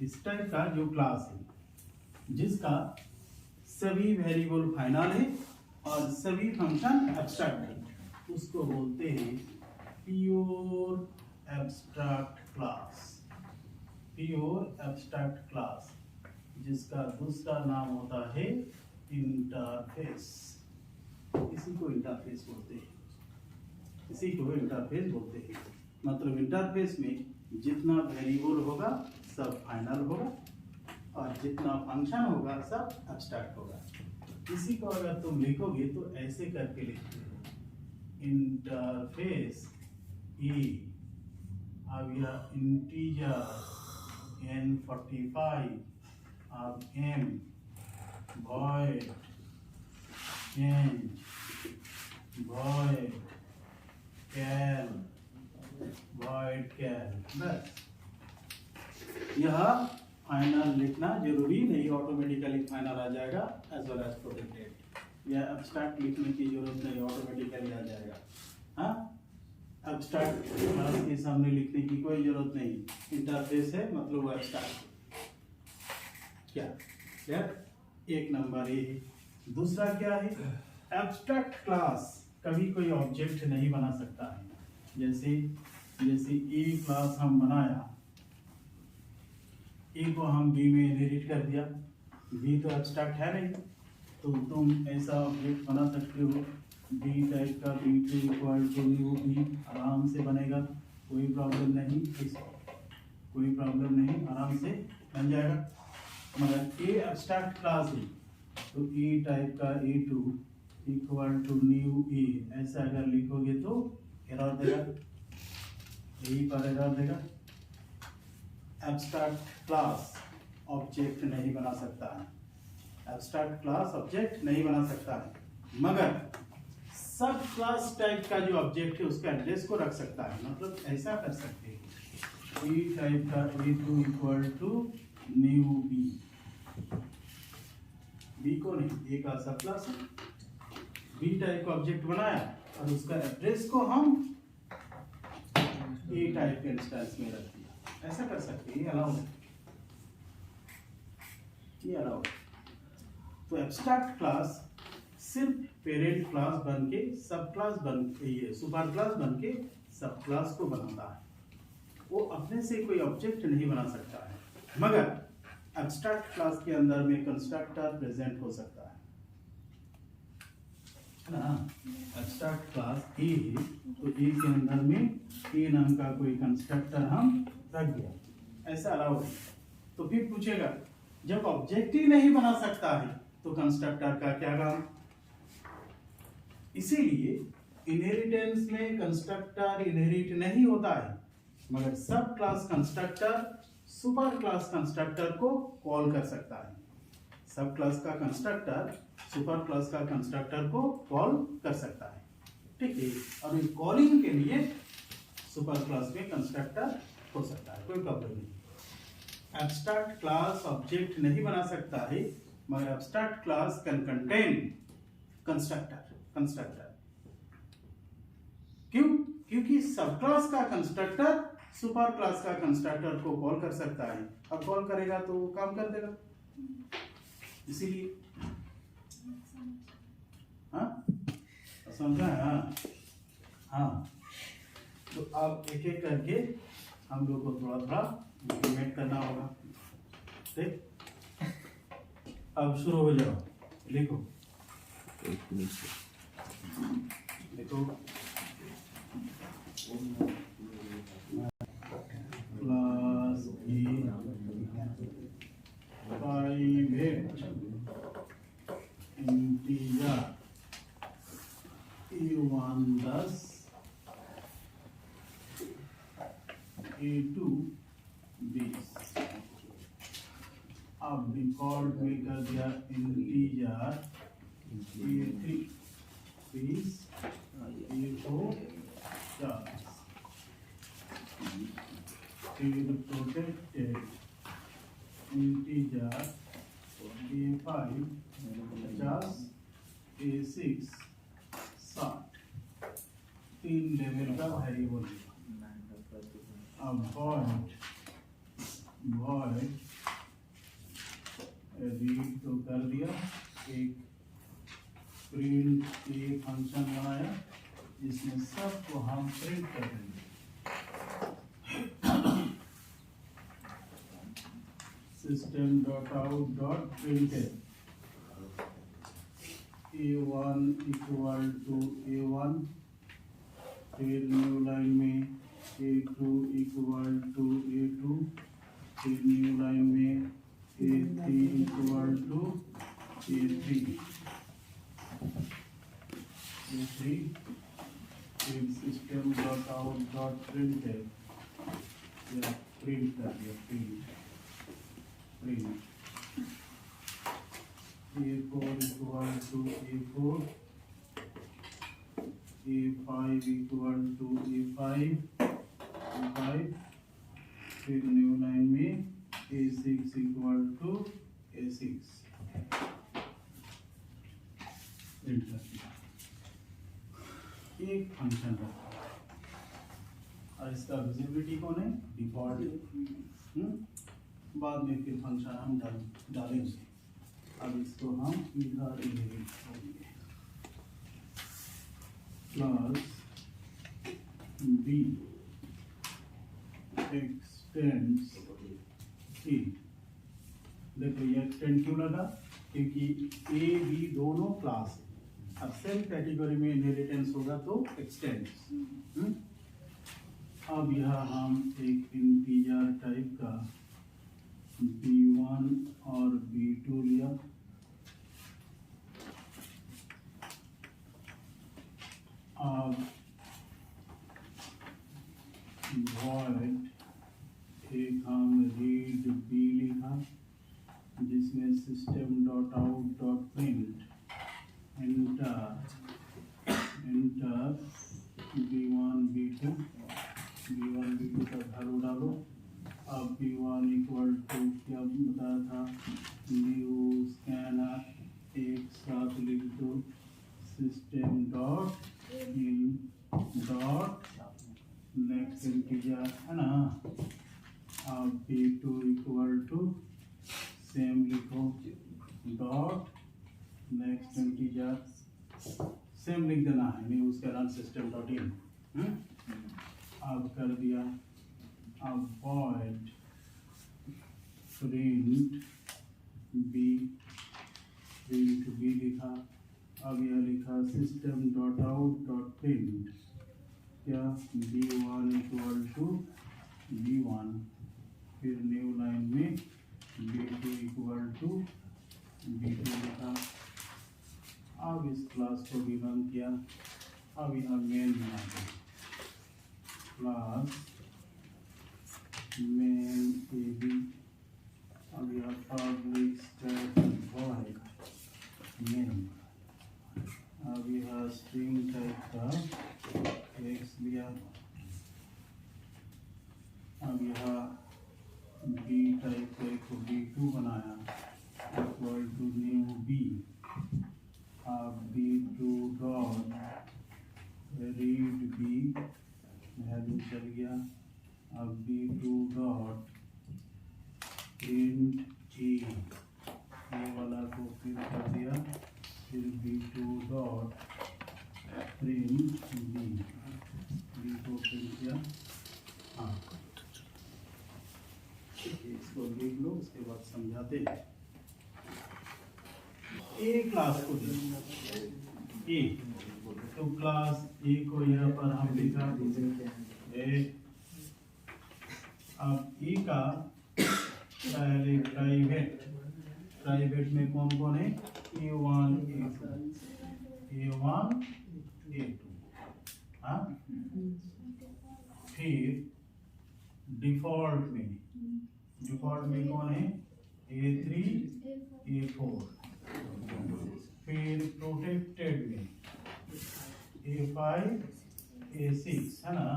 इस टाइप का जो क्लास है जिसका सभी वेरिएबल फाइनल है और सभी फंक्शन एब्स्ट्रैक्ट है, उसको बोलते हैं pure abstract class. Pure abstract class, जिसका दूसरा नाम होता है इंटरफेस। इसी को इंटरफेस बोलते हैं, इसी को इंटरफेस बोलते हैं। मतलब इंटरफेस में जितना वेरिएबल होगा सब फाइनल होगा और जितना फंक्शन होगा सब एब्स्ट्रैक्ट होगा। इसी को अगर तुम लिखोगे तो ऐसे करके लिखते हो, इंटरफेस ई, अब यह इंटीजर n45, अब m void change void cal void cal, बस। यह फाइनल लिखना जरूरी नहीं, ऑटोमेटिकली फाइनल आ जाएगा एज वेल एज प्रोटेक्टेड। यह एब्स्ट्रैक्ट लिखने की जरूरत नहीं, ऑटोमेटिकली आ जाएगा। हाँ, एब्स्ट्रैक्ट क्लास के सामने लिखने की कोई जरूरत नहीं, इंटरफेस है मतलब वो एब्स्ट्रैक्ट। क्या क्लियर? एक नंबर ये है। दूसरा क्या है, एब्स्ट्रैक्ट क्लास कभी कोई ऑब्जेक्ट नहीं बना सकता है। जैसे ए क्लास हम बनाया, ए को हम बी में इनहेरिट कर दिया, बी तो एब्स्ट्रैक्ट है नहीं, तो तुम ऐसा ऑब्जेक्ट बना सकते हो, बी टाइप का B2 equal to new B, आराम से बनेगा, कोई प्रॉब्लम नहीं, कोई प्रॉब्लम नहीं, आराम से बन जाएगा। मगर ए एब्स्ट्रैक्ट क्लास है तो ए टाइप का A2 इक्वल टू न्यू ए, ऐसा अगर लिखोगे तो एरर देगा, यही पर एरर देगा। एब्स्ट्रैक्ट क्लास ऑब्जेक्ट नहीं बना सकता है, एब्स्ट्रैक्ट क्लास ऑब्जेक्ट नहीं बना सकता है, मगर सब क्लास टाइप का जो ऑब्जेक्ट है उसका एड्रेस को रख सकता है। मतलब ऐसा कर सकते हैं, ए टाइप का A2 equal to new B, B को नहीं, ए का सब क्लास है, बी टाइप का ऑब्जेक्ट बनाया और उसका एड्रेस को हम ए टाइप के इंस्टेंस में रख दिया, ऐसा कर सकते हैं, ये अलाउ है, ये अलाउ है। तो एब्स्ट्रैक्ट क्लास सिर्फ पेरेंट क्लास बन के सब क्लास बन के, ये सुपर क्लास बन के सब क्लास को बनाता है, वो अपने से कोई ऑब्जेक्ट नहीं बना सकता है, मगर एब्स्ट्रैक्ट क्लास के अंदर में कंस्ट्रक्टर प्रेजेंट हो सकता है ना। एब्स्ट्रैक्ट क्लास ए है तो ए के अंदर में ए नाम का कोई कंस्ट्रक्टर हम रख दिया, ऐसा अलाउ है। तो फिर पूछेगा जब ऑब्जेक्ट ही नहीं बना सकता है तो कंस्ट्रक्टर का क्या काम। इसीलिए इनहेरिटेंस में कंस्ट्रक्टर इनहेरिट नहीं होता है, मगर सब class constructor super class constructor को कॉल कर सकता है, सब क्लास का कंस्ट्रक्टर सुपर क्लास का कंस्ट्रक्टर को कॉल कर सकता है, ठीक है। और इन कॉलिंग के लिए सुपर क्लास में कंस्ट्रक्टर हो सकता है, कोई प्रॉब्लम नहीं। एब्स्ट्रैक्ट क्लास ऑब्जेक्ट नहीं बना सकता है, मगर abstract class can contain constructor, क्यों? क्योंकि सब क्लास का कंस्ट्रक्टर सुपर क्लास का कंस्ट्रक्टर को कॉल कर सकता है, अब कॉल करेगा तो वो काम कर देगा, इसीलिए। हाँ समझा? हाँ तो अब एक एक करके हम लोग को थोड़ा थोड़ा इंप्लीमेंट करना होगा, ठीक। अब शुरू हो जाओ, लिखो, एक मिनट से देखो, क्लास की प्राइवेट इंटीजर A1 10, A2 20। अब डिफॉल्ट में कर दिया इंटीजर A3 20, A4 40, फिर protected integer A5 50, A6 60, 3 level का वेरिएबल। अब void रीड तो कर दिया, एक प्रिंट ए फंक्शन बनाया जिसमें सबको हम प्रिंट कर देंगे। System dot out dot print A1 equal to A1, फिर न्यू लाइन में A2 इक्वल टू A2, फिर न्यू लाइन में A3 इक्वल टू A3, फिर system dot out dot print है, या प्रिंट कर दिया, print A4 equal to A4, A5 equal to A5, फिर न्यू लाइन में A6 इक्वल टू A6, एक फंक्शन है और इसका विजिबिलिटी कौन है? डिफॉल्ट। बाद में फिर फंक्शन हम डालेंगे। अब इसको हम इधर इनहेरिट करेंगे, क्लास B एक्सटेंड्स C। देखो ये एक्सटेंड क्यों लगा? क्योंकि ए बी दोनों क्लास है। अब सेम कैटेगरी में इनहेरिटेंस होगा तो एक्सटेंड। अब यहाँ हम एक इंटीजर टाइप का b1 और b2 लिया। अब void एक हम रीड b लिखा जिसमें system dot out dot print enter b1 b2 का वैल्यू डालो। अब b1 इक्वल टू क्या बताया था, न्यू स्कैनर एक साथ लिख दो system dot in dot next integer है ना। अब b2 इक्वल टू सेम लिखो डॉट नेक्स्ट इंटीजर सेम लिख देना है, new scanner system dot in. अब कर दिया। अब void print b लिखा। अब यह लिखा system dot out dot print क्या b1 इक्वल टू b1, फिर न्यू लाइन में b2 इक्वल टू b2 लिखा। अब इस क्लास को भी बंद किया। अब यहाँ मेन बनाते हैं क्लास मेन ए बी। अब यह पब्लिक स्टैटिक वॉइड मेन। अब यह स्ट्रिंग टाइप का एक्स लिया। अब यह बी टाइप का एक b2 बनाया इक्वल टू न्यू बी। अब b2 dot read B value चल गया। अब b2 डॉट प्रिंट ए वाला को फिर कर दिया, फिर b2 डॉट प्रिंट बी को प्रिंट किया। हाँ इसको लिख लो, उसके बाद समझाते हैं। ए क्लास को ए, तो क्लास ए को यहाँ पर हम लिखा ए। अब ई का पहले प्राइवेट में कौन कौन है, a1 a2 हाँ। फिर डिफॉल्ट में कौन है, a3 a4। फिर प्रोटेक्टेड में a5 a6 है ना,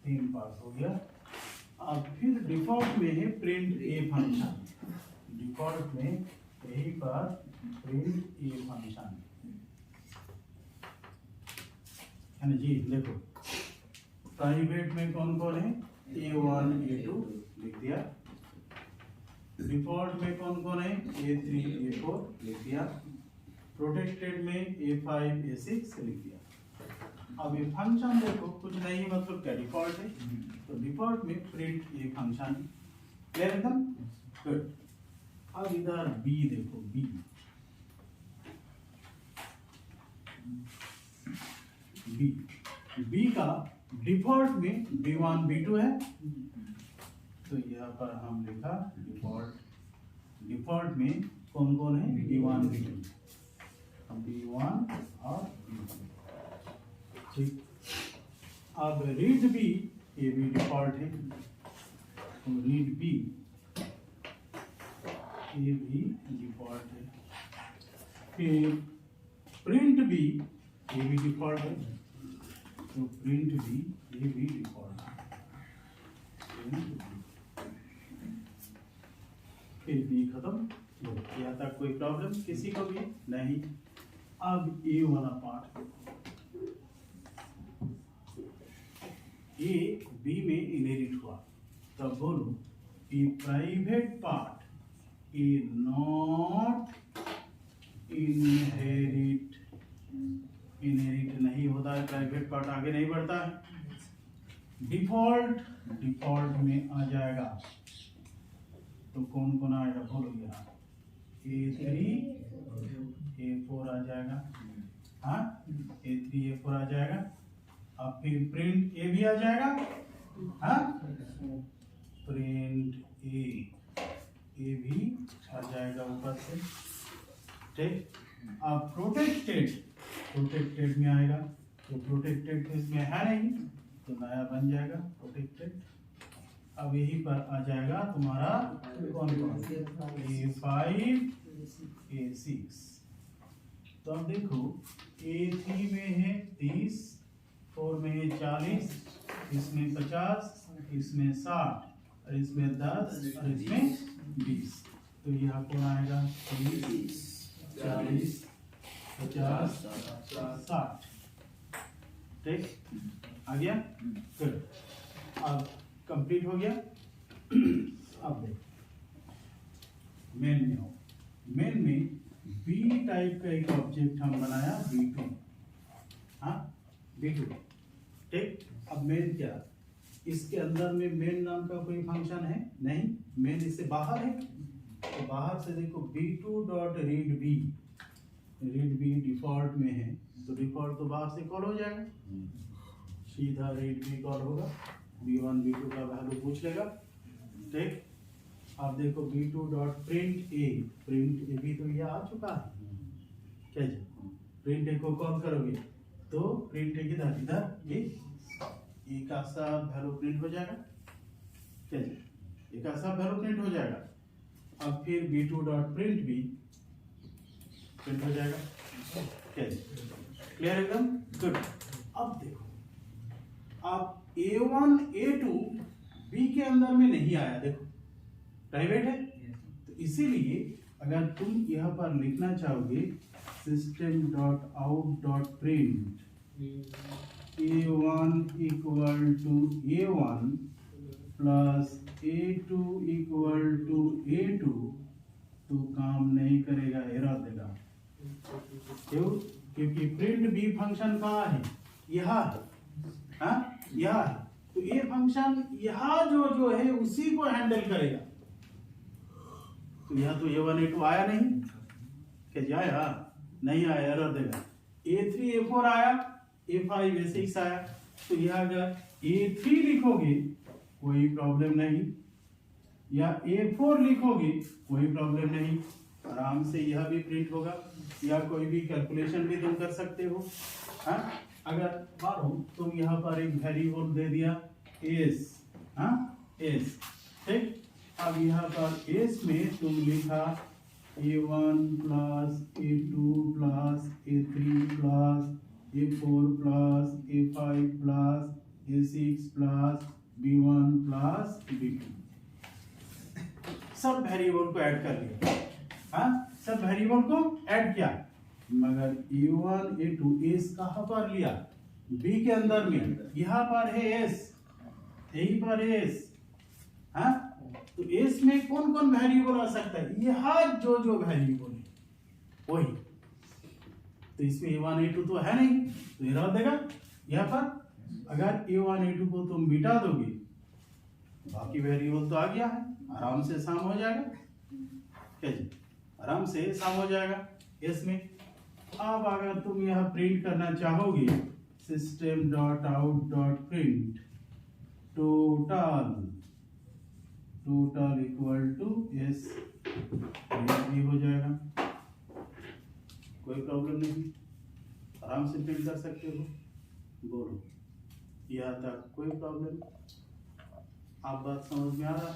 3 पास हो गया। अब फिर डिफॉल्ट में है प्रिंट ए फंक्शन, डिफॉल्ट में यही पर प्रिंट ए फंक्शन है ना जी। देखो प्राइवेट में कौन कौन है, a1 a2 लिख दिया। डिफॉल्ट में कौन कौन है, a3 a4 लिख दिया। प्रोटेक्टेड में a5 a6 लिख दिया। अब ये फंक्शन देखो कुछ नहीं, मतलब क्या डिफॉल्ट है, तो डिफॉल्ट में प्रिंट ए फंक्शन। क्लियर एकदम गुड। अब इधर बी देखो, बी का डिफॉल्ट में b1 b2 है, तो यहाँ पर हम लिखा डिफॉल्ट में कौन कौन है, b1 और b2 ठीक। अब रीड बी, ये भी डिफॉल्ट है, तो रीड बी ये भी डिफॉल्ट है। फिर प्रिंट बी ये भी डिफॉल्ट है, तो प्रिंट बी ये भी डिफॉल्ट है। फिर बी खत्म। यहाँ तक कोई प्रॉब्लम किसी को भी नहीं। अब ए वाला पार्ट, ए बी में इनहेरिट हुआ, तब बोलो A private part A not inherit नहीं होता है, प्राइवेट पार्ट आगे नहीं बढ़ता है। डिफॉल्ट में आ जाएगा, तो कौन कौन आएगा बोलो यहाँ, A4 आ जाएगा, हाँ A3 A4 आ जाएगा। अब फिर प्रिंट ए भी आ जाएगा, हाँ प्रिंट ए भी आ जाएगा ऊपर से, ठीक। अब प्रोटेक्टेड में आएगा, तो प्रोटेक्टेड तो इसमें है नहीं, तो नया बन जाएगा प्रोटेक्टेड। अब यहीं पर आ जाएगा तुम्हारा कौन A5 A6। तो अब देखो A3 में है 30, 4 में है 40, इसमें 50, इसमें 60 और इसमें 10 और इसमें 20। तो यहाँ कौन आएगा 30, 40, 50, 60, ठीक आ गया। गुड, अब कंप्लीट हो गया। अब देखो मेन में हो, मेन में बी टाइप का एक ऑब्जेक्ट हम बनाया B2, हाँ B2, ठीक। अब मेन क्या, इसके अंदर में मेन नाम का कोई फंक्शन है नहीं, मेन इससे बाहर है। तो बाहर से देखो B2.readB, रीड बी डिफॉल्ट में है, तो डिफॉल्ट तो बाहर से कॉल हो जाएगा, सीधा रीड बी कॉल होगा, B1 B2 का वैल्यू पूछ लेगा, ठीक। अब देखो B2.print A, प्रिंट ए भी तो ये आ चुका है, क्या जी प्रिंट ए को कॉल करोगे तो प्रिंट ए किधर इधर ए का सब वैल्यू प्रिंट हो जाएगा, क्या जी ए का सब वैल्यू प्रिंट हो जाएगा। अब फिर B2.print B प्रिंट हो जाएगा, क्या जी क्लियर एकदम गुड। अब देखो अब A1 A2 B के अंदर में नहीं आया, देखो प्राइवेट है, तो इसीलिए अगर तुम यहाँ पर लिखना चाहोगे system.out.print A1 equal to A1 plus A2 equal to A2, तो काम नहीं करेगा, एरर देगा। क्यों? क्योंकि प्रिंट बी फंक्शन कहाँ है, यहाँ है, हाँ यहाँ है, तो ये फंक्शन यहाँ जो है उसी को हैंडल करेगा। तो यहाँ तो A1 A2 आया नहीं, क्या जी आया नहीं आया, एरर देगा। A3 A4 आया, A5 A6 आया, तो यहाँ अगर A3 लिखोगे कोई प्रॉब्लम नहीं, या A4 लिखोगे कोई प्रॉब्लम नहीं, आराम से यह भी प्रिंट होगा, या कोई भी कैलकुलेशन भी तुम कर सकते हो, हाँ। अगर मानो तुम यहाँ पर एक वेरिएबल दे दिया s, हाँ s, ठीक। अब यहाँ पर s में तुम लिखा A1 plus A2 plus A3 plus A4 plus A5 plus A6 plus B1 plus B2, सब वेरिएबल को ऐड कर लिया, हाँ सब वेरिएबल को ऐड किया, मगर A1 A2 S कहाँ पर लिया, B के अंदर में, यहाँ पर है S, यहीं पर है S, हाँ तो S में कौन कौन वेरिएबल आ सकता है, यहाँ जो वेरिएबल है वही, तो इसमें A1 A2 तो है नहीं, तो एरर देगा। यहाँ पर अगर A1 A2 को तुम मिटा दोगे बाकी वेरिएबल तो आ गया है, आराम से सम हो जाएगा, क्या जी आराम से सम हो जाएगा इसमें। अब अगर तुम यह प्रिंट करना चाहोगे system.out.print total equal to s, ये हो जाएगा, कोई प्रॉब्लम नहीं, आराम से प्रिंट कर सकते हो। बोलो यहाँ तक कोई प्रॉब्लम, आप बात समझ में आ रहा है,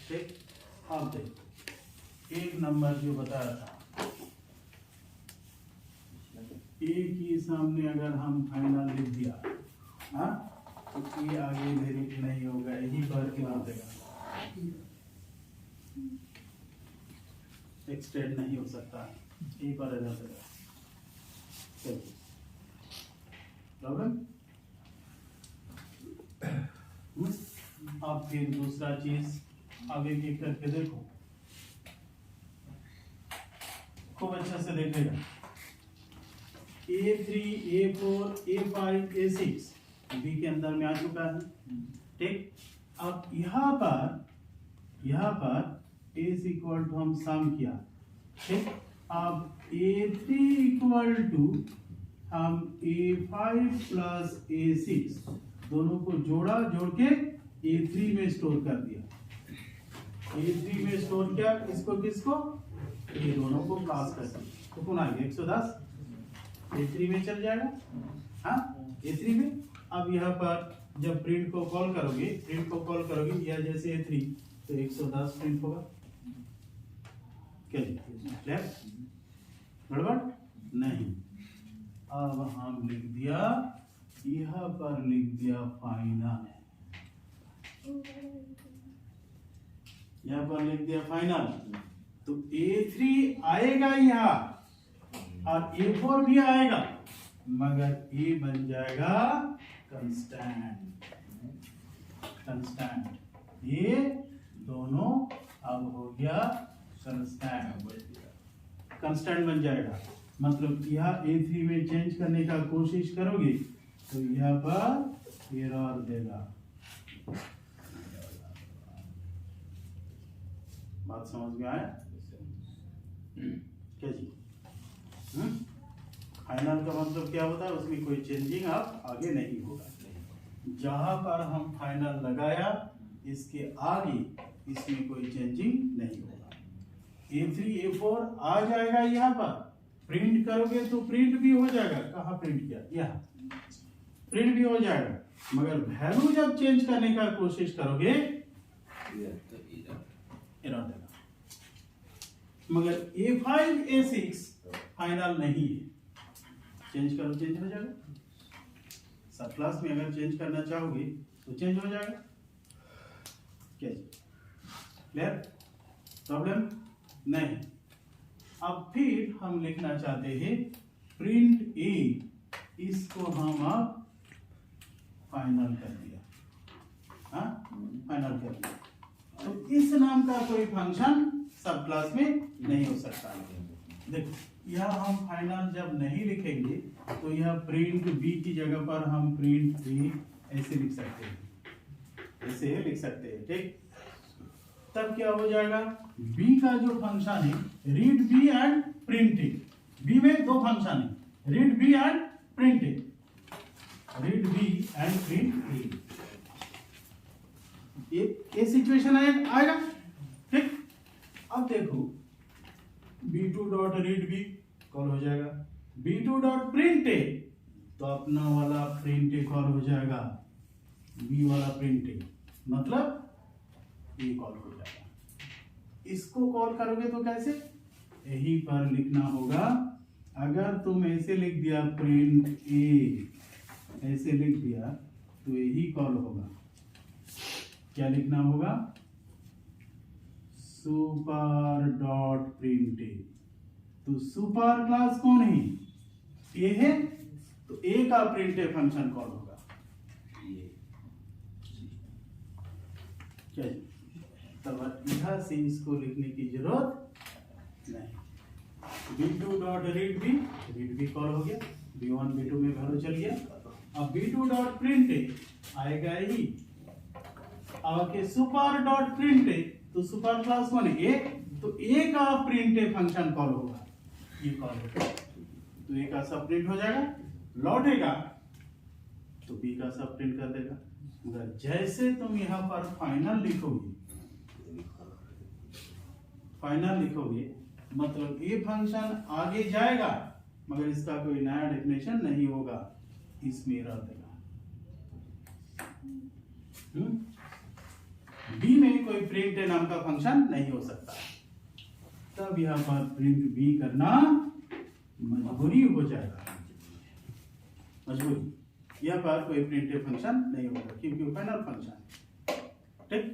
ठीक। अब देखो एक नंबर जो बताया था, ए के सामने अगर हम फाइनल लिख दिया, हाँ तो ये आगे वेरिएट नहीं होगा, यही पर गिना देगा, एक्सटेंड नहीं हो सकता, यही पर रह जाएगा, चलिए प्रॉब्लम। अब फिर दूसरा चीज, अब एक एक करके देखो, खूब अच्छा से देखेगा। A3 A4 A5 A6 B के अंदर में आ चुका है, ठीक। अब यहाँ पर A इक्वल टू हम सम किया, ठीक, अब A3 इक्वल टू हम A5 प्लस A6 दोनों को जोड़ा, जोड़ के A3 में स्टोर कर दिया। A3 में स्टोर किया, इसको किसको, ये दोनों को पास कर दिया। तो कौन आ गया 110 A3 में चल जाएगा। हाँ, A3 में। अब यहाँ पर जब प्रिंट को कॉल करोगे या जैसे A3 तो 110 प्रिंट होगा। क्या गड़बड़ नहीं। अब हम लिख दिया, यहाँ पर लिख दिया फाइनल, यहाँ पर लिख दिया फाइनल। तो A3 आएगा यहाँ और A4 भी आएगा, मगर A बन जाएगा कंस्टेंट। ये दोनों अब हो गया कंस्टेंट बन जाएगा। मतलब यहाँ A3 में चेंज करने का कोशिश करोगे तो यहाँ पर एरर देगा। बात समझ में आया क्या जी? फाइनल का मतलब क्या होता है, उसमें कोई चेंजिंग आप आगे नहीं होगा। जहां पर हम फाइनल लगाया इसके आगे इसमें कोई चेंजिंग नहीं होगा। A3 A4 आ जाएगा, यहाँ पर प्रिंट करोगे तो प्रिंट भी हो जाएगा। कहाँ प्रिंट किया, यहाँ प्रिंट भी हो जाएगा, मगर वैल्यू जब चेंज करने का कोशिश करोगे एरर देगा। मगर A5 A6 फाइनल नहीं है, चेंज करो चेंज हो जाएगा। सब क्लास में अगर चेंज करना चाहोगे तो चेंज हो जाएगा। क्या क्लियर? प्रॉब्लम नहीं। अब फिर हम लिखना चाहते हैं प्रिंट A, इसको हम अब फाइनल कर दिया। हाँ, फाइनल कर दिया। तो इस नाम का कोई फंक्शन सब क्लास में नहीं हो सकता। देखो, यह हम फाइनल जब नहीं लिखेंगे तो यह प्रिंट B की जगह पर हम प्रिंट A ऐसे लिख सकते हैं, ऐसे लिख सकते हैं। ठीक, तब क्या हो जाएगा, B का जो फंक्शन है read B and print A। B में दो फंक्शन है, read B and print A, read B and print A। ये सिचुएशन आएगा। ठीक, अब देखो B2 dot read B call हो जाएगा, B2 डॉट प्रिंट A तो अपना वाला प्रिंट A कॉल हो जाएगा, B वाला प्रिंट A मतलब ये कॉल हो जाएगा। इसको कॉल करोगे तो कैसे, यही पर लिखना होगा। अगर तुम ऐसे लिख दिया प्रिंट A, ऐसे लिख दिया तो यही कॉल होगा। क्या लिखना होगा, सुपर डॉट प्रिंट A। तो सुपर क्लास कौन है, A है, तो A का प्रिंट A फंक्शन कॉल होगा। क्या तब यहाँ से इसको लिखने की जरूरत नहीं। B2 dot read B call हो गया, B1 B2 में वैल्यू चल गया। अब B2 डॉट प्रिंट A आएगा ही, और सुपर डॉट प्रिंट A तो सुपर क्लास कौन है, A, तो A का प्रिंट A फंक्शन कॉल होगा, ये कॉल होगा। तो A का सब प्रिंट हो जाएगा, लौटेगा तो B का सब प्रिंट कर देगा। मगर जैसे तुम यहाँ पर फाइनल लिखोगे मतलब ये फंक्शन आगे जाएगा मगर इसका कोई नया डेफिनेशन नहीं होगा, इसमें एरर देगा। B में कोई प्रिंट A नाम का फंक्शन नहीं हो सकता, तब यहाँ पर प्रिंट B करना मजबूरी हो जाएगा। मजबूरी, यहाँ पर कोई प्रिंट A फंक्शन नहीं होगा क्योंकि फाइनल फंक्शन। ठीक,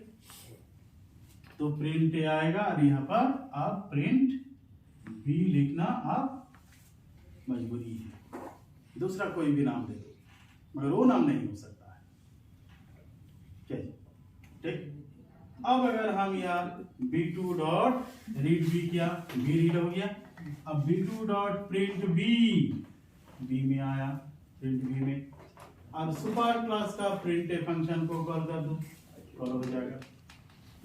तो प्रिंट A आएगा और यहाँ पर आप प्रिंट B लिखना आप मजबूरी है। दूसरा कोई भी नाम दे दो मगर वो नाम नहीं हो सकता है। क्या ठीक, अब अगर हम यहाँ B2 डॉट रीड B किया, B रीड हो गया। अब B2 डॉट प्रिंट B में आया, प्रिंट B में। अब सुपर क्लास का प्रिंट A फंक्शन को कॉल कर दो, कॉल हो जाएगा।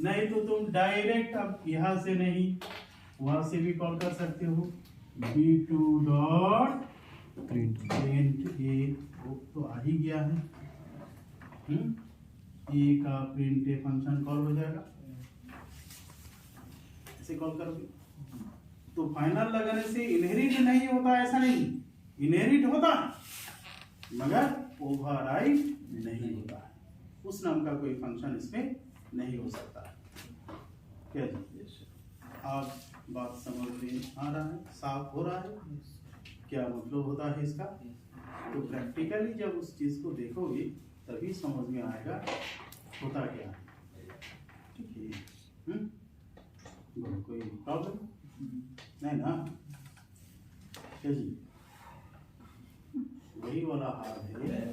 नहीं तो तुम डायरेक्ट अब यहां से नहीं, वहां से भी कॉल कर सकते हो B2 डॉट प्रिंट प्रिंट ए, वो तो आ ही गया है। ए का प्रिंट ए फंक्शन कॉल हो जाएगा, ऐसे कॉल करोगे। तो फाइनल लगाने से इनहेरिट नहीं होता, ऐसा नहीं, इनहेरिट होता मगर ओवरराइड नहीं होता है। उस नाम का कोई फंक्शन इसमें नहीं हो सकता। क्या जी, आप बात समझ में आ रहा है, साफ हो रहा है क्या मतलब होता है इसका? तो प्रैक्टिकली जब उस चीज को देखोगे तभी समझ में आएगा होता क्या है। ठीक है, बोलो कोई प्रॉब्लम नहीं ना? क्या जी, वही वाला हाल है।